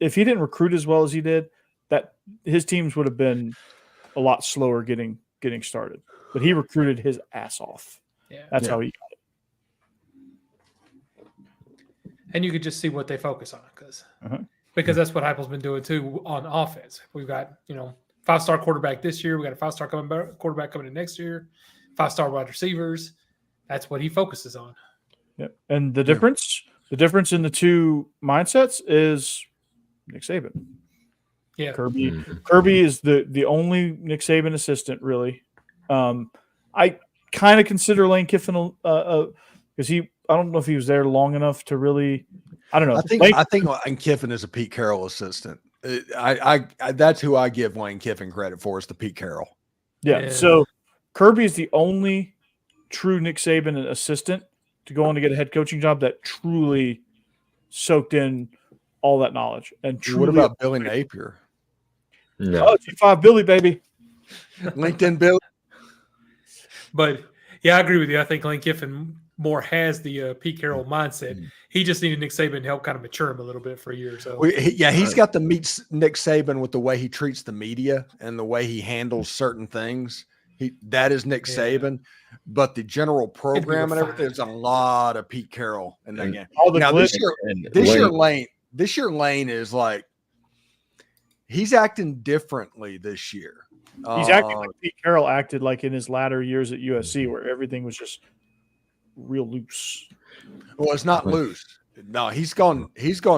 if he didn't recruit as well as he did, that his teams would have been a lot slower getting started. But he recruited his ass off. Yeah, that's how he got it. And you could just see what they focus on, because that's what Heupel's been doing too on offense. We've got 5-star quarterback this year. We got a 5-star quarterback coming in next year. 5-star wide receivers. That's what he focuses on. Yeah, and the difference in the two mindsets is Nick Saban. Yeah, Kirby is the only Nick Saban assistant, really. I kind of consider Lane Kiffin because I don't know if he was there long enough to really. I don't know. I think Lane Kiffin is a Pete Carroll assistant. I that's who I give Lane Kiffin credit for, is the Pete Carroll. Yeah. So Kirby is the only true Nick Saban assistant to go on to get a head coaching job that truly soaked in all that knowledge. And truly, what about Billy Napier? No. Oh, G5 Billy, baby. LinkedIn Billy. But yeah, I agree with you. I think Lane Kiffin more has the Pete Carroll mindset. He just needed Nick Saban to help kind of mature him a little bit for a year or so. He's got to meet Nick Saban with the way he treats the media and the way he handles certain things. That is Nick Saban, but the general program and everything, there's a lot of Pete Carroll in that game. Now this year Lane is like, he's acting differently this year. He's acting like Pete Carroll acted like in his latter years at USC, where everything was just real loose. Well, it's not loose. No, he's gone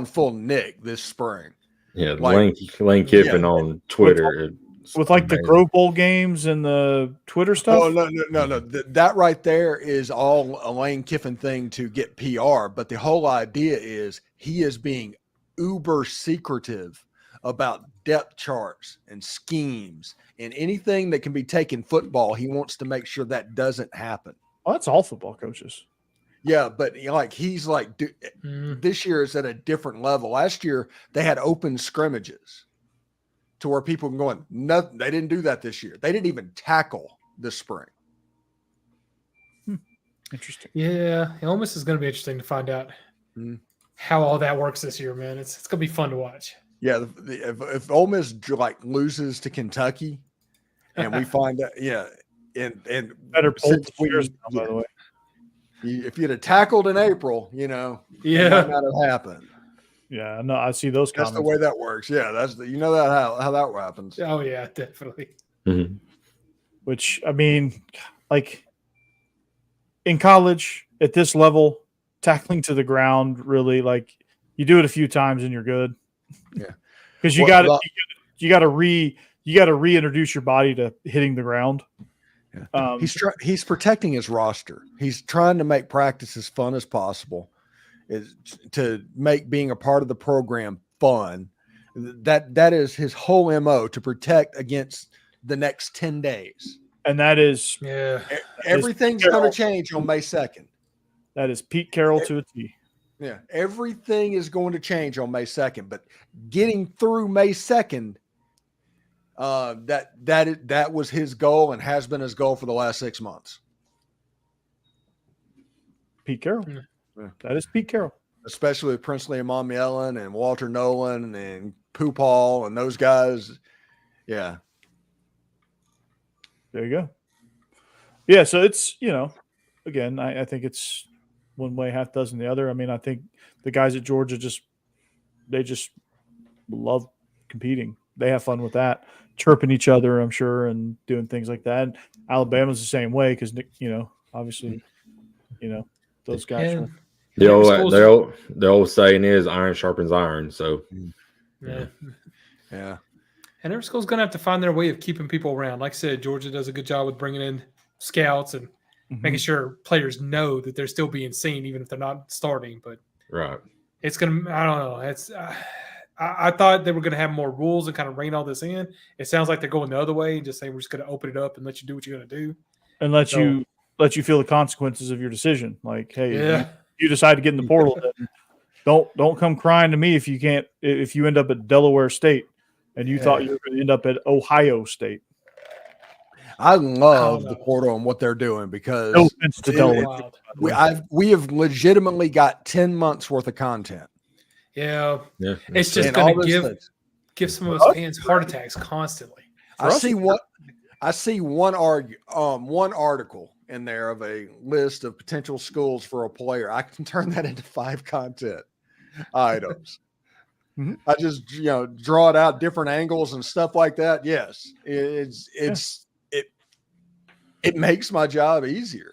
full Nick this spring. Yeah, Lane Kiffin on Twitter. With like the Grove Bowl games and the Twitter stuff? Oh, no. That right there is all a Lane Kiffin thing to get PR. But the whole idea is he is being uber secretive about depth charts and schemes and anything that can be taken football. He wants to make sure that doesn't happen. Well, that's all football coaches. Yeah, but he's like, this year is at a different level. Last year they had open scrimmages to where people can go in. No, they didn't do that this year. They didn't even tackle this spring. Interesting. Yeah, Ole Miss is going to be interesting to find out how all that works this year, man. It's going to be fun to watch. Yeah, if Ole Miss loses to Kentucky, and we find that, and better poll tweeters, by the way. If you'd have tackled in April, it might not have happened. Yeah, no, I see those comments. That's the way that works. Yeah, that's how that happens. Oh yeah, definitely. Mm-hmm. Which, I mean, like in college at this level, tackling to the ground, really, like you do it a few times and you're good. Yeah, because you got to reintroduce your body to hitting the ground. Yeah. He's protecting his roster. He's trying to make practice as fun as possible, is to make being a part of the program fun. That is his whole MO, to protect against the next 10 days. And that is everything's going to change on May 2nd. That is Pete Carroll to a T. Yeah, everything is going to change on May 2nd, but getting through May 2nd, that was his goal and has been his goal for the last 6 months. Pete Carroll. Yeah. That is Pete Carroll. Especially with Princely and Mommy Ellen and Walter Nolan and Pooh Paul and those guys. Yeah. There you go. Yeah, so it's, again, I think it's one way, half dozen the other. I mean, I think the guys at Georgia they just love competing. They have fun with that, chirping each other, I'm sure, and doing things like that. And Alabama's the same way because, obviously, those guys. The old saying is iron sharpens iron. So, yeah. And every school's going to have to find their way of keeping people around. Like I said, Georgia does a good job with bringing in scouts and making sure players know that they're still being seen, even if they're not starting. But it's going to, I don't know. It's I thought they were going to have more rules and kind of rein all this in. It sounds like they're going the other way and just saying we're just going to open it up and let you do what you're going to do. And let you feel the consequences of your decision. Like, hey, you decide to get in the portal, then don't come crying to me if you end up at Delaware State and you thought you were going to end up at Ohio State. I love the portal and what they're doing because no offense to Delaware. We have legitimately got 10 months worth of content. Yeah. It's just going to give some of us fans heart attacks constantly. I see one article in there of a list of potential schools for a player. I can turn that into 5 content items. I just draw it out different angles and stuff like that. Yes, it makes my job easier.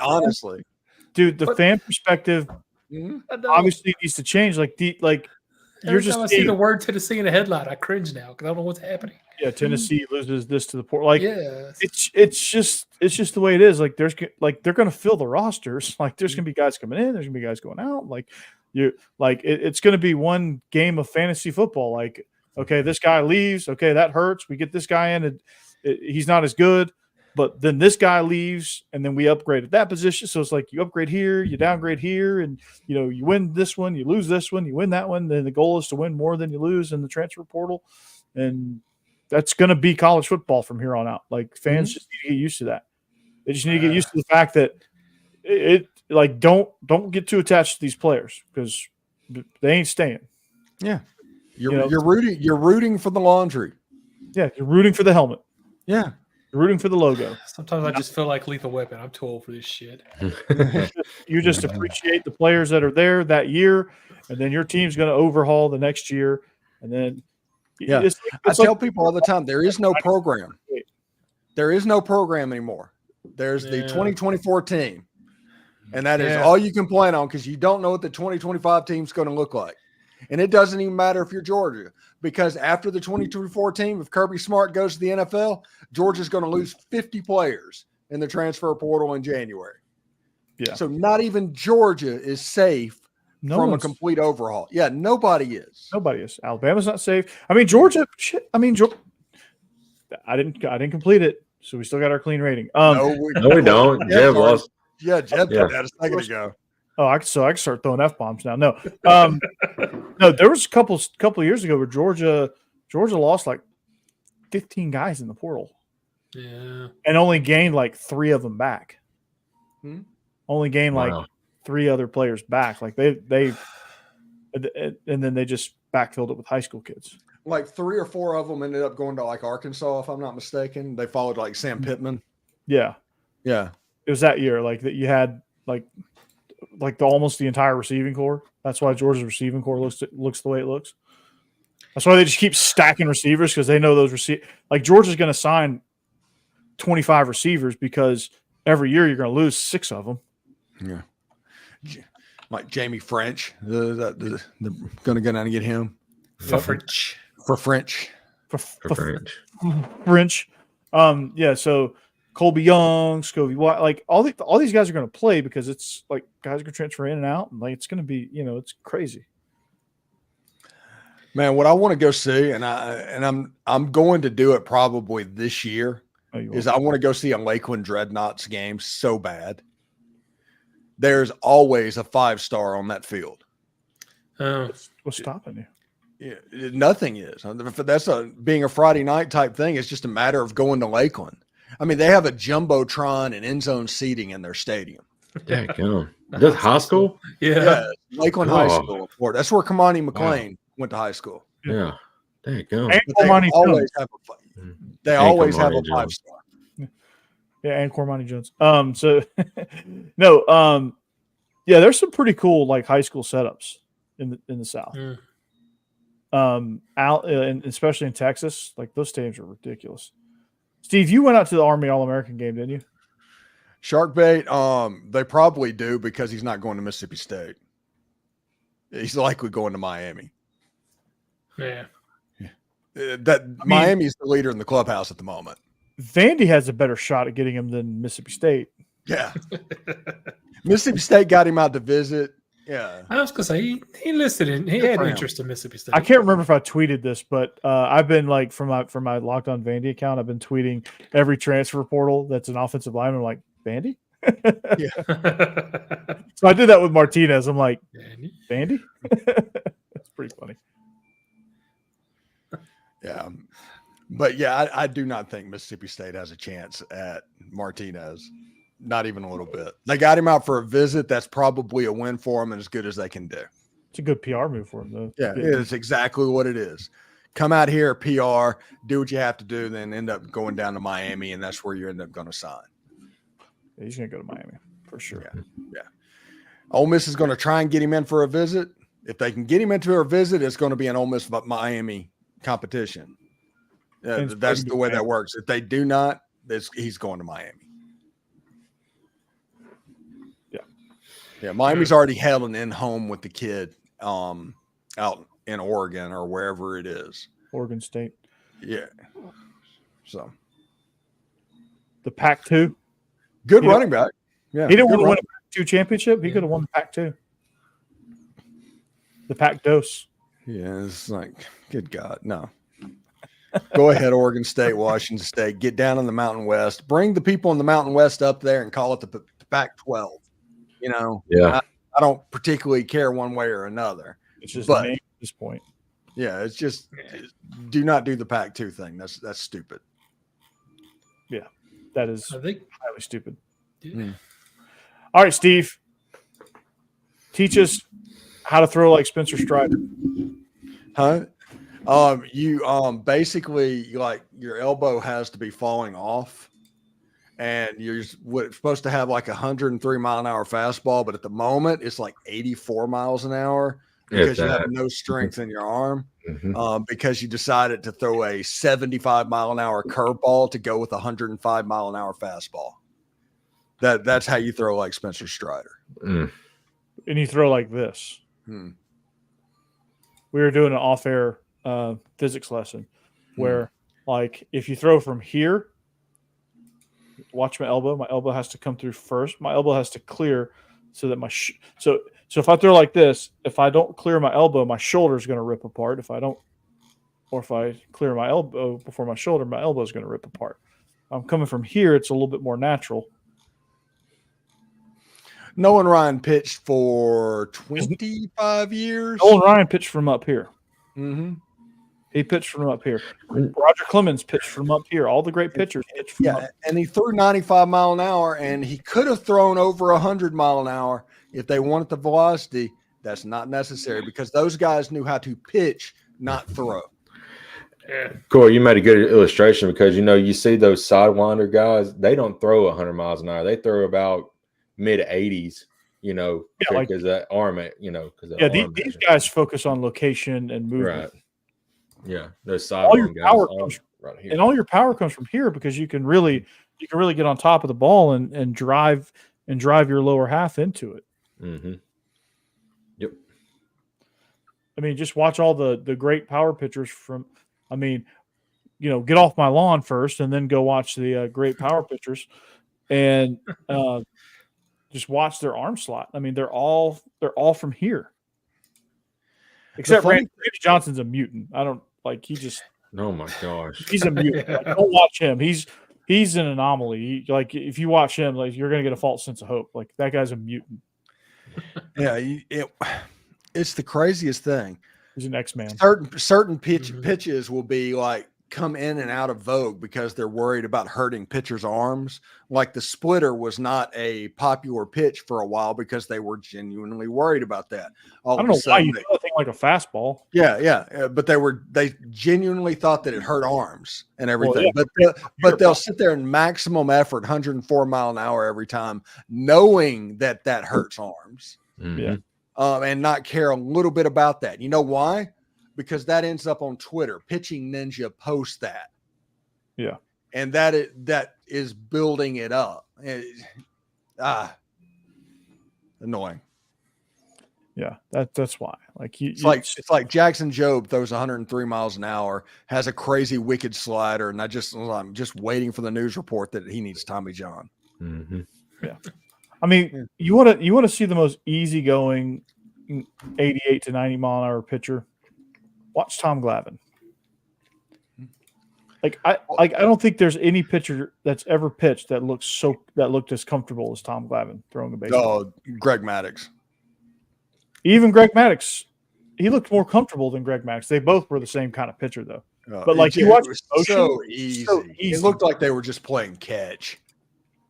Honestly, the fan perspective obviously needs to change. You're just I see the word Tennessee in a headline, I cringe now because I don't know what's happening. Yeah, Tennessee loses this to the port. It's just the way it is. They're going to fill the rosters. There's going to be guys coming in. There's going to be guys going out. It's going to be one game of fantasy football. Okay, this guy leaves. Okay, that hurts. We get this guy in, and he's not as good. But then this guy leaves, and then we upgrade at that position. So it's you upgrade here, you downgrade here, and you win this one, you lose this one, you win that one. Then the goal is to win more than you lose in the transfer portal, and that's going to be college football from here on out. Fans just need to get used to that. They just need to get used to the fact that don't get too attached to these players because they ain't staying. Yeah, you're rooting for the laundry. Yeah, you're rooting for the helmet. Yeah. Rooting for the logo. Sometimes I just feel like Lethal Weapon. I'm too old for this shit. You just appreciate the players that are there that year, and then your team's going to overhaul the next year. And then, I tell people all the time, there is no program. There is no program anymore. There's the 2024 team, and that is all you can plan on because you don't know what the 2025 team's going to look like. And it doesn't even matter if you're Georgia, because after the 2024 team, if Kirby Smart goes to the NFL, Georgia's going to lose 50 players in the transfer portal in January. Yeah. So not even Georgia is safe from a complete overhaul. Yeah, nobody is. Nobody is. Alabama's not safe. I mean, Georgia. Georgia. I didn't complete it, so we still got our clean rating. No, we don't. Jeb lost. Yeah, Jeb did that a second ago. Oh, I can start throwing F-bombs now. No, no. There was a couple years ago where Georgia lost 15 guys in the portal. Yeah, and only gained 3 of them back. Only gained 3 other players back. They and then they just backfilled it with high school kids. 3 or 4 of them ended up going to Arkansas, if I'm not mistaken. They followed Sam Pittman. Yeah. It was that year that you had almost the entire receiving core. That's why Georgia's receiving core looks the way it looks. That's why they just keep stacking receivers because they know those Georgia's going to sign 25 receivers because every year you're going to lose 6 of them. Yeah, Jamie French. They're going to go down and get him for French. For French. Yeah. So Colby Young, Scovey White, like all these guys are going to play because it's like guys are going to transfer in and out, and like it's going to be, it's crazy. Man, what I want to go see, and I'm going to do it probably this year, is I want to go see a Lakeland Dreadnoughts game so bad. There's always a 5-star on that field. What's stopping you? Yeah, nothing is. That's being a Friday night type thing. It's just a matter of going to Lakeland. I mean, they have a jumbotron and end zone seating in their stadium. Damn. That's high school? Yeah. Lakeland High School. That's where Kamani McLean went to high school. Yeah. There you go. And They always have a 5-star. Yeah, and Cormani Jones. Yeah, there's some pretty cool like high school setups in the South. Out and especially in Texas, like those stadiums are ridiculous. Steve, you went out to the Army All-American game, didn't you? Sharkbait, they probably do because he's not going to Mississippi State. He's likely going to Miami. Yeah. Miami's the leader in the clubhouse at the moment. Vandy has a better shot at getting him than Mississippi State. Yeah. Mississippi State got him out to visit. Yeah. I was going to say, he listed in, he had interest in Mississippi State. I can't remember if I tweeted this, but I've been like, from my Locked On Vandy account, I've been tweeting every transfer portal that's an offensive lineman. I'm like, Vandy? Yeah. So I did that with Martinez. I'm like, Vandy? That's pretty funny. Yeah. But yeah, I do not think Mississippi State has a chance at Martinez. Not even a little bit. They got him out for a visit. That's probably a win for him and as good as they can do. It's a good PR move for him, though. Yeah, it is exactly what it is. Come out here, PR, do what you have to do, then end up going down to Miami, and that's where you end up going to sign. Yeah, he's going to go to Miami for sure. Yeah. Ole Miss is going to try and get him in for a visit. If they can get him into a visit, it's going to be an Ole Miss Miami competition. That's the way that works. If they do not, he's going to Miami. Yeah, Miami's already held an in-home with the kid out in Oregon or wherever it is. Oregon State. Yeah. So. The Pac-2. Good running back. Yeah. He didn't want to win a Pac-2 championship. He could have won the Pac-2. The Pac-Dos. Yeah, it's like, good God, no. Go ahead, Oregon State, Washington State. Get down in the Mountain West. Bring the people in the Mountain West up there and call it the Pac-12. Yeah. I don't particularly care one way or another. It's just a name at this point. Yeah, it's just do not do the Pac-2 thing. That's stupid. Yeah, that is highly stupid. Yeah. All right, Steve. Teach us how to throw like Spencer Strider. Huh? You basically like your elbow has to be falling off. And you're supposed to have like 103 mile an hour fastball, but at the moment it's like 84 miles an hour because you have no strength in your arm because you decided to throw a 75 mile an hour curveball to go with a 105 mile an hour fastball. That's how you throw like Spencer Strider. And you throw like this. We were doing an off-air physics lesson where like if you throw from here, watch my elbow. My elbow has to come through first. My elbow has to clear so that so if I throw like this, if I don't clear my elbow, my shoulder is going to rip apart. If I clear my elbow before my shoulder, my elbow is going to rip apart. I'm coming from here. It's a little bit more natural. Nolan Ryan pitched for 25 years. Nolan Ryan pitched from up here. Mm-hmm. He pitched from up here. Roger Clemens pitched from up here. All the great pitchers pitched from up here. And he threw 95 mile an hour, and he could have thrown over 100 mile an hour if they wanted the velocity. That's not necessary because those guys knew how to pitch, not throw. Yeah. Corey, you made a good illustration because, you see those sidewinder guys, they don't throw 100 miles an hour. They throw about mid-80s, because that arm, these guys focus on location and movement. Right. Yeah, those sidewinder guys right here. And all your power comes from here because you can really get on top of the ball and drive your lower half into it. Mm-hmm. Yep. I mean, just watch all the great power pitchers from. I mean, get off my lawn first and then go watch the great power pitchers and just watch their arm slot. I mean, they're all from here. Except Randy Johnson's a mutant. I don't like. He just. Oh my gosh. He's a mutant. Like, don't watch him. He's an anomaly. If you watch him, like you're gonna get a false sense of hope. Like that guy's a mutant. Yeah, it's the craziest thing. He's an X-Man. Certain pitches will be like come in and out of vogue because they're worried about hurting pitchers' arms. Like the splitter was not a popular pitch for a while because they were genuinely worried about that. I don't know why you throw a thing like a fastball. Yeah, but they genuinely thought that it hurt arms and everything. Well, yeah. But they'll sit there in maximum effort, 104 mile an hour every time, knowing that hurts arms. Mm-hmm. Yeah, and not care a little bit about that. You know why? Because that ends up on Twitter. Pitching Ninja posts that. Yeah. And that is building it up. Annoying. Yeah, that's why. Like it's like Jackson Jobe throws 103 miles an hour, has a crazy wicked slider, and I'm just waiting for the news report that he needs Tommy John. Mm-hmm. Yeah. I mean, you want to see the most easygoing 88 to 90 mile an hour pitcher? Watch Tom Glavine. I don't think there's any pitcher that's ever pitched that looked as comfortable as Tom Glavine throwing a baseball. Oh, Greg Maddux. Even Greg Maddux, he looked more comfortable than Greg Maddux. They both were the same kind of pitcher, though. But like you watch, so easy. It looked like they were just playing catch.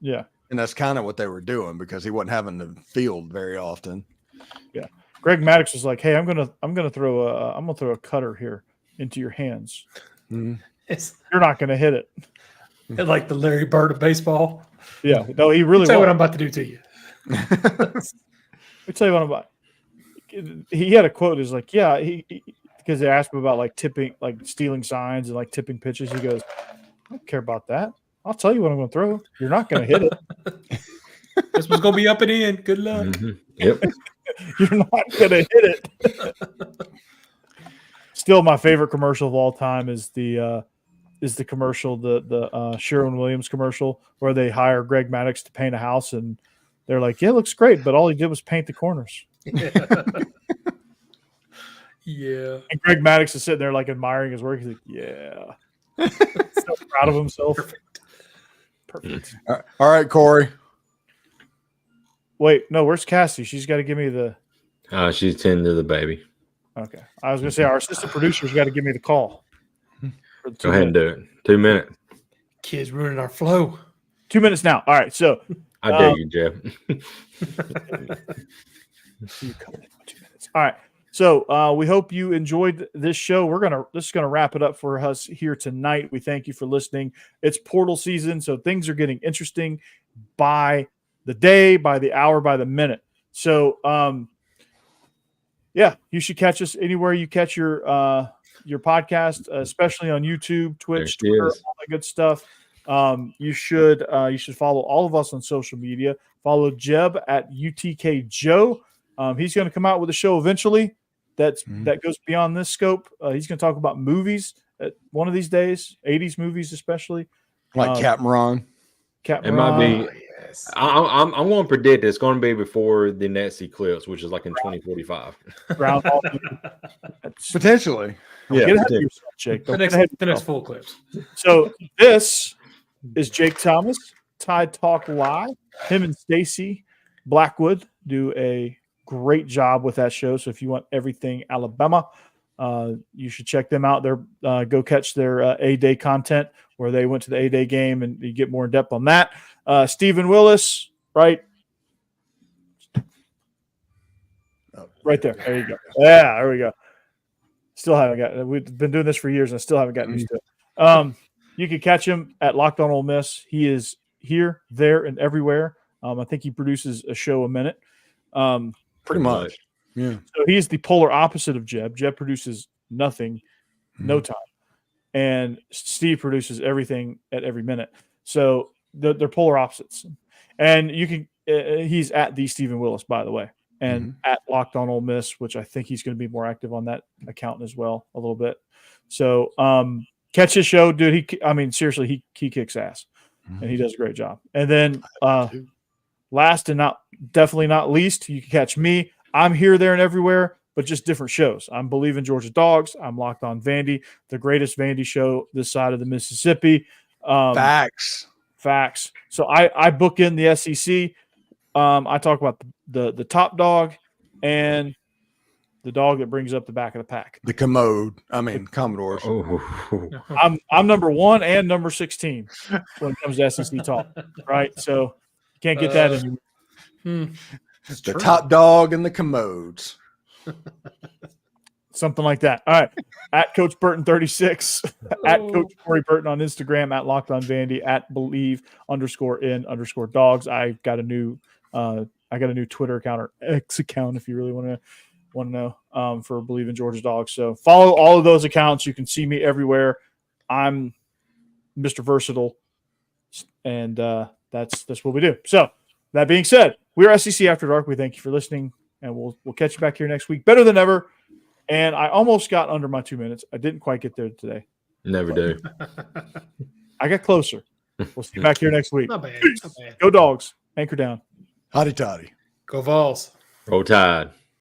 Yeah, and that's kind of what they were doing because he wasn't having the field very often. Yeah. Greg Maddux was like, "Hey, I'm gonna throw a cutter here into your hands. Mm-hmm. You're not gonna hit it." Like the Larry Bird of baseball. Yeah, no, he really. Tell you what I'm about to do to you. Let me tell you what I'm about. He had a quote. Is like, yeah, because they asked him about like tipping, like stealing signs and like tipping pitches. He goes, "I don't care about that. I'll tell you what I'm going to throw. You're not going to hit it. This was going to be up and in. Good luck." Mm-hmm. Yep. You're not going to hit it." Still, my favorite commercial of all time is the commercial, the Sherwin-Williams commercial where they hire Greg Maddux to paint a house, and they're like, "Yeah, it looks great," but all he did was paint the corners. Yeah. And Greg Maddux is sitting there like admiring his work. He's like, "Yeah." So proud of himself. Perfect. All right, Corey. Wait, no, where's Cassie? She's got to give me the. She's tending to the baby. Okay. I was going to say our assistant producer's got to give me the call. Go ahead and do it. 2 minutes. Kids ruining our flow. 2 minutes now. All right. So I dare you, Jeb. All right. So we hope you enjoyed this show. This is gonna wrap it up for us here tonight. We thank you for listening. It's portal season, so things are getting interesting by the day, by the hour, by the minute. So yeah, you should catch us anywhere you catch your podcast, especially on YouTube, Twitch, Twitter, all that good stuff. You should follow all of us on social media. Follow Jeb at UTK Joe. He's going to come out with a show eventually that goes beyond this scope. He's going to talk about movies one of these days, 80s movies especially. Like Captain Ron. It might be. Yes. I'm going to predict it's going to be before the next eclipse, which is like in 2045. Potentially. Yeah. Get ahead of yourself, Jake. The next full eclipse. So this is Jake Thomas, Tide Talk Live. Him and Stacey Blackwood do a great job with that show. So if you want everything Alabama, you should check them out. Go catch their A-Day content where they went to the A-Day game, and you get more in depth on that. Stephen Willis, right there. There you go. Yeah, there we go. Still haven't got. We've been doing this for years, and I still haven't gotten used to it. You can catch him at Locked On Ole Miss. He is here, there, and everywhere. I think he produces a show a minute. Pretty much. Yeah. So he's the polar opposite of Jeb. Jeb produces nothing, no time. And Steve produces everything at every minute. So they're polar opposites. And you can he's at the Stephen Willis, by the way, and at Locked On Ole Miss, which I think he's going to be more active on that account as well a little bit. So catch his show, dude. Seriously, he kicks ass, and he does a great job. And then last and definitely not least, you can catch me. I'm here, there, and everywhere, but just different shows. I'm Bleav In Georgia Dawgs. I'm Locked On Vandy, the greatest Vandy show this side of the Mississippi. Facts. So I book in the SEC. I talk about the top dog and the dog that brings up the back of the pack. The Commodores. I'm number 1 and number 16 when it comes to SEC talk, right? So you can't get that anymore. The top dog and the commodes. Something like that. All right. At Coach Burton 36, at Coach Corey Burton on Instagram, at Locked On Vandy, at Bleav_in_Dawgs. I got a new Twitter account or X account if you really want to know for Bleav In Georgia Dawgs. So follow all of those accounts. You can see me everywhere. I'm Mr. Versatile, and that's what we do. So that being said, we're SEC After Dark. We thank you for listening, and we'll catch you back here next week, better than ever. And I almost got under my 2 minutes. I didn't quite get there today. Never do. I got closer. We'll see you back here next week. Not bad. Go Dogs. Anchor down. Hotty toddy. Go Vols. Roll Tide.